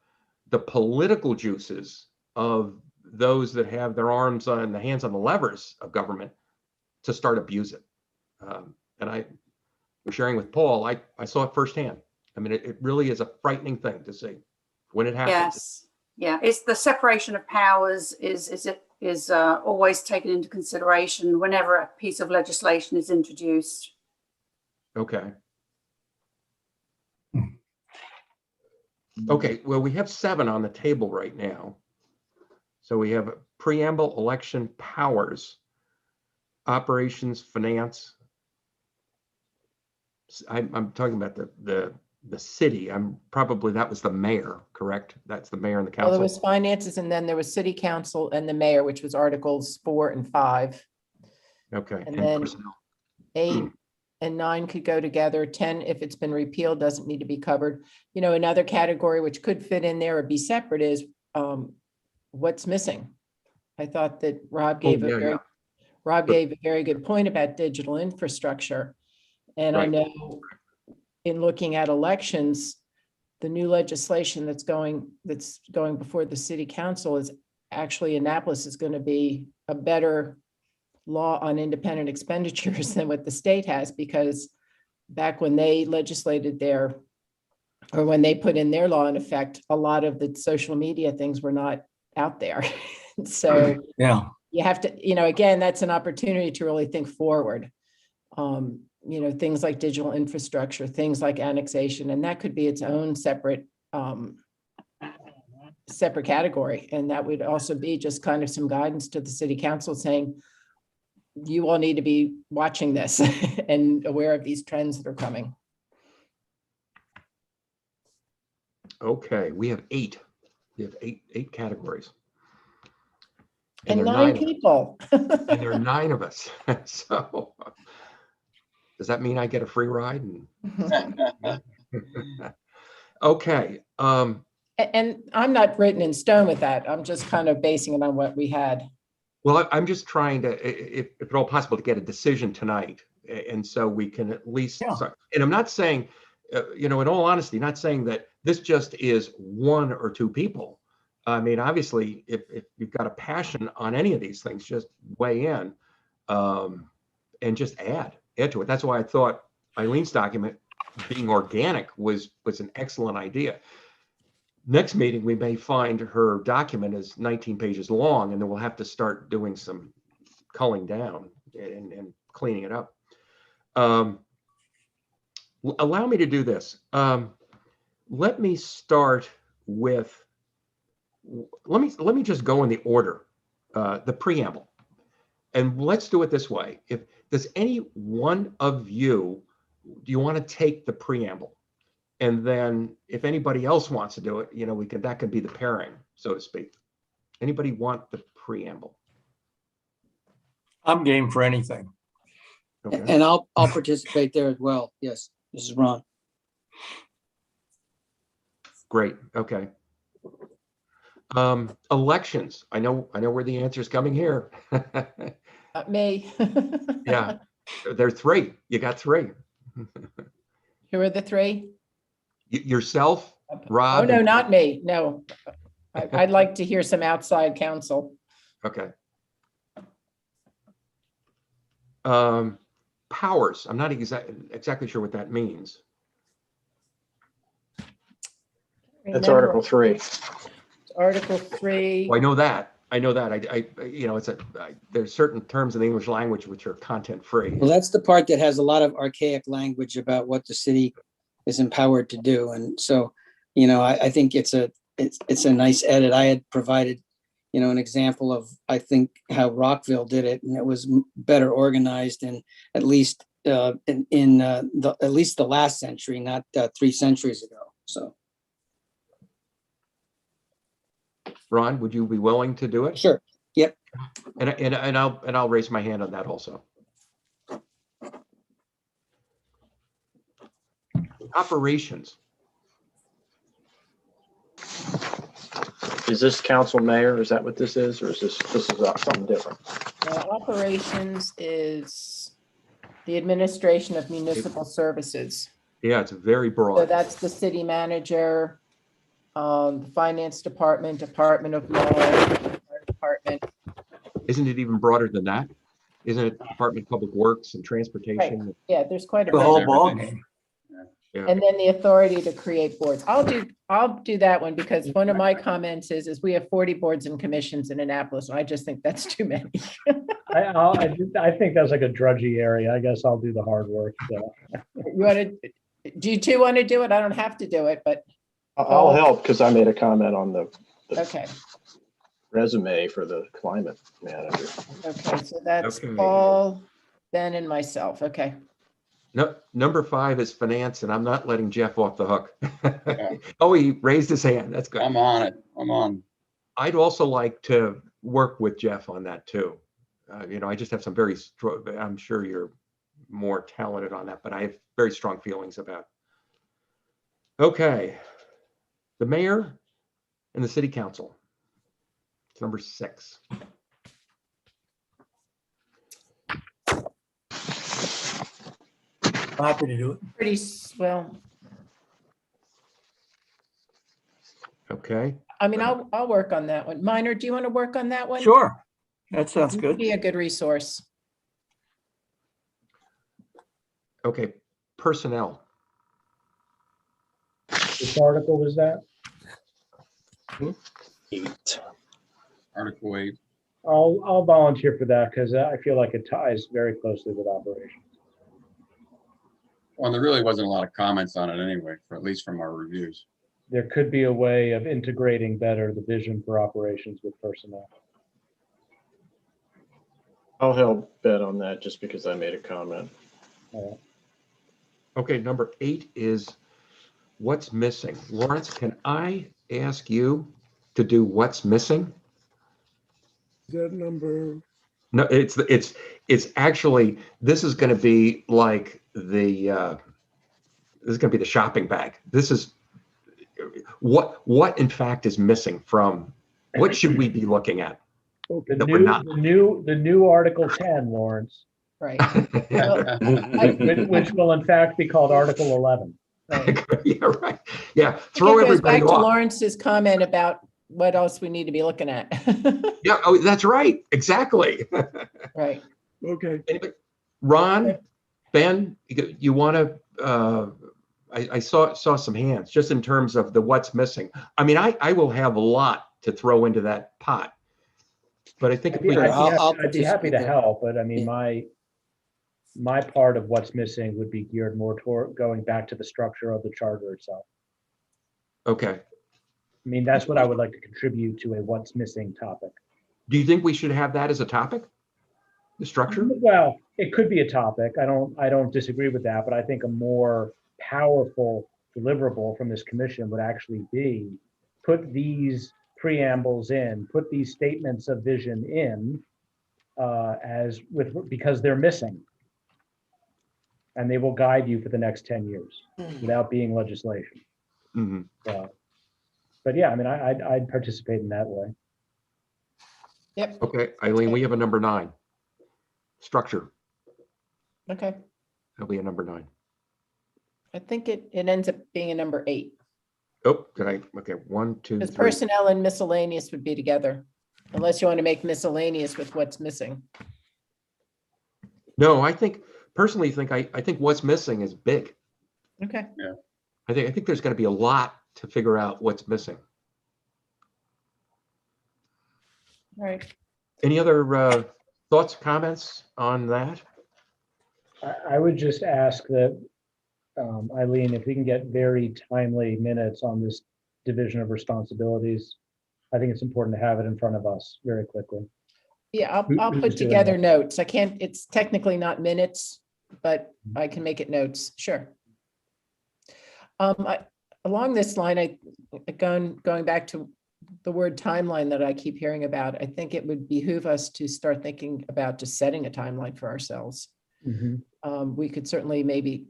the political juices of those that have their arms on the hands on the levers of government to start abuse it. And I was sharing with Paul, I saw it firsthand. I mean, it really is a frightening thing to see when it happens. Yes, yeah, it's the separation of powers is always taken into consideration whenever a piece of legislation is introduced. Okay. Okay, well, we have 7 on the table right now. So we have preamble, election, powers, operations, finance. I'm talking about the city. That was the mayor, correct? That's the mayor and the council. Well, there was finances, and then there was city council and the mayor, which was Articles 4 and 5. Okay. And then personnel. 8 and 9 could go together. 10, if it's been repealed, doesn't need to be covered. Another category which could fit in there or be separate is what's missing. I thought that Rob gave gave a very good point about digital infrastructure. And I know in looking at elections, the new legislation that's going before the city council is actually Annapolis is going to be a better law on independent expenditures than what the state has, because back when they legislated their, or when they put in their law in effect, a lot of the social media things were not out there. So Yeah. you have to, again, that's an opportunity to really think forward. Things like digital infrastructure, things like annexation, and that could be its own separate category. And that would also be just kind of some guidance to the city council saying, you all need to be watching this and aware of these trends that are coming. Okay, we have 8. We have eight categories. And there are 9 of us. people. And there are 9 of us. So does that mean I get a free ride? Okay. And I'm not written in stone with that. I'm just kind of basing it on what we had. Well, I'm just trying to, if at all possible, to get a decision tonight. And so we can at least, and I'm not saying, in all honesty, not saying that this just is 1 or 2 people. I mean, obviously, if you've got a passion on any of these things, just weigh in and just add to it. That's why I thought Eileen's document being organic was an excellent idea. Next meeting, we may find her document is 19 pages long, and then we'll have to start doing some culling down and cleaning it up. Allow me to do this. Let me start with, let me just go in the order, the preamble. And let's do it this way. Does any one of you, do you want to take the preamble? And then if anybody else wants to do it, that could be the pairing, so to speak. Anybody want the preamble? I'm game for anything. Okay. And I'll participate there as well. Yes, this is Ron. Great. Okay. Elections. I know where the answer is coming here. Me. Yeah, there are 3. You got 3. Who are the 3? Yourself, Rob. Oh, no, not me. No. I'd like to hear some outside counsel. Okay. Powers. I'm not exactly sure what that means. That's Article 3. Article 3. Well, I know that. There's certain terms in the English language which are content free. Well, that's the part that has a lot of archaic language about what the city is empowered to do. And so, I think it's a nice edit. I had provided, an example of, I think, how Rockville did it, and it was better organized, and at least at least the last century, not 3 centuries ago. So, Ron, would you be willing to do it? Sure. Yep. And I'll raise my hand on that also. Operations. Is this council mayor? Is that what this is? Or is this is something different? Operations is the administration of municipal services. Yeah, it's very broad. So that's the city manager, the finance department, Department of Law, Fire Department. Isn't it even broader than that? Isn't it Department of Public Works and Transportation? Right. Yeah, there's quite a The bit. whole ballgame. Yeah. And then the authority to create boards. I'll do that one, because one of my comments is we have 40 boards and commissions in Annapolis. And I just think that's too many. I think that's like a drudgy area. I guess I'll do the hard work. So. Do you 2 want to do it? I don't have to do it, but. I'll help, because I made a comment on the Okay. resume for the climate manager. Okay, so that's Okay. Paul, Ben, and myself. Okay. No, number 5 is finance, and I'm not letting Jeff off the hook. Oh, he raised his hand. That's good. I'm on it. I'm on. I'd also like to work with Jeff on that too. I just have some very strong, I'm sure you're more talented on that, but I have very strong feelings about. Okay. The mayor and the city council. It's number 6. Happy to do it. Pretty well. Okay, I mean, I'll work on that one. Minor, do you want to work on that one? Sure, that sounds Would good. Be a good resource. okay. Personnel. Which article was that? 8. Article 8. I'll volunteer for that because I feel like it ties very closely with operations. Well, there really wasn't a lot of comments on it anyway, for at least from our reviews. There could be a way of integrating better the vision for operations with personnel. I'll help bet on that just because I made a comment. Okay, number 8 is what's missing. Lawrence, can I ask you to do what's missing? Is that number? No, it's actually, this is going to be like the this is going to be the shopping bag. This is what in fact is missing from, what should we be looking at? The That we're not. new Article 10, Lawrence, Right. Well, which will in fact be called Article 11. right. Yeah, right. Yeah, I think throw it goes everybody back to off. Lawrence's comment about what else we need to be looking at. Yeah, oh, that's right. Exactly. Right. Okay. Anybody? Ron, Ben, you want to, I saw some hands just in terms of the what's missing. I mean, I will have a lot to throw into that pot. But I think if we Sure, could, I'll I'd be happy to participate there. help, but I mean, my part of what's missing would be geared more toward going back to the structure of the charter itself. okay. I mean, that's what I would like to contribute to a what's missing topic. Do you think we should have that as a topic? The structure? Well, it could be a topic. I don't disagree with that, but I think a more powerful deliverable from this commission would actually be put these preambles in, put these statements of vision in because they're missing. And they will guide you for the next 10 years without being legislation. Mhm. But yeah, I mean, I'd participate in that way. Yep. Okay, Eileen, we have a number 9. Structure. Okay. That'll be a number 9. I think it ends up being a number 8 Oh, did I? Okay, 1, 2, because 3. personnel and miscellaneous would be together. Unless you want to make miscellaneous with what's missing. No, I think personally I think what's missing is big. Okay. I think there's going to be a lot to figure out what's missing. All right. Any other thoughts, comments on that? I would just ask that, Eileen, if we can get very timely minutes on this division of responsibilities, I think it's important to have it in front of us very quickly. Yeah, I'll Who's put doing together that? notes. I can't, it's technically not minutes, but I can make it notes. Sure. Along this line, going back to the word timeline that I keep hearing about, I think it would behoove us to start thinking about just setting a timeline for ourselves. We could certainly maybe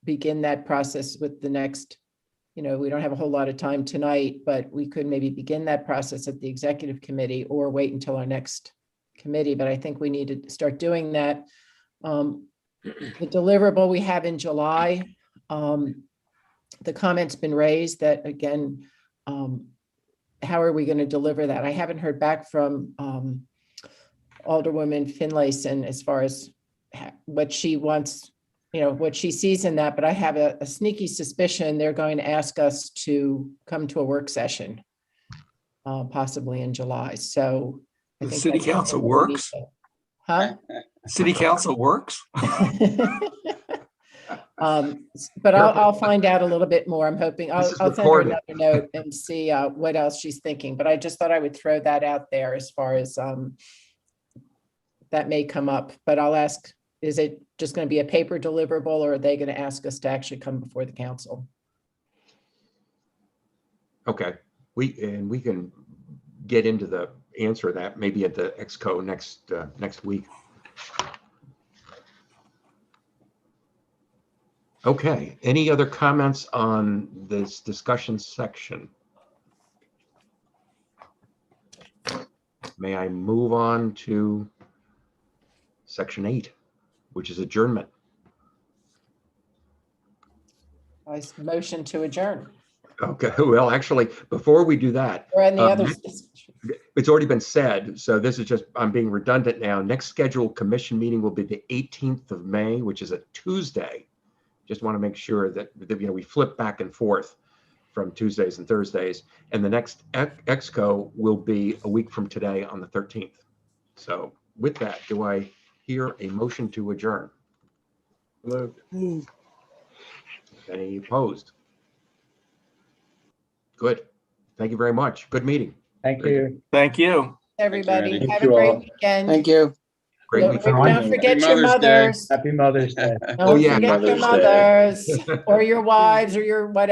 begin that process with the next, we don't have a whole lot of time tonight, but we could maybe begin that process at the executive committee or wait until our next committee. But I think we need to start doing that. The deliverable we have in July, the comment's been raised that, again, how are we going to deliver that? I haven't heard back from Alderwoman Finlayson as far as what she wants, what she sees in that, but I have a sneaky suspicion they're going to ask us to come to a work session, possibly in July. So I The think city that's council something we need works? to- Huh? City council works? But I'll find out a little bit more. I'm hoping, I'll This is send her recorded. another note and see what else she's thinking. But I just thought I would throw that out there as far as that may come up. But I'll ask, is it just going to be a paper deliverable or are they going to ask us to actually come before the council? Okay, we can get into the answer of that maybe at the Exco next week. Okay, any other comments on this discussion section? May I move on to section 8, which is adjournment? I motion to adjourn. Okay, well, actually, before we do that, Or any other. it's already been said, so this is just, I'm being redundant now. Next scheduled commission meeting will be the 18th of May, which is a Tuesday. Just want to make sure that, we flip back and forth from Tuesdays and Thursdays. And the next EXCO will be a week from today on the 13th. So with that, do I hear a motion to adjourn? Move. Any opposed? Good. Thank you very much. Good meeting. Thank you. Thank you. Everybody, Thank have you a great all. weekend. Thank you. Great Don't weekend. don't forget your Mother's Day. mothers. Happy Mother's Day. Don't yeah, forget your Mother's Day. mothers or your wives or your whatever.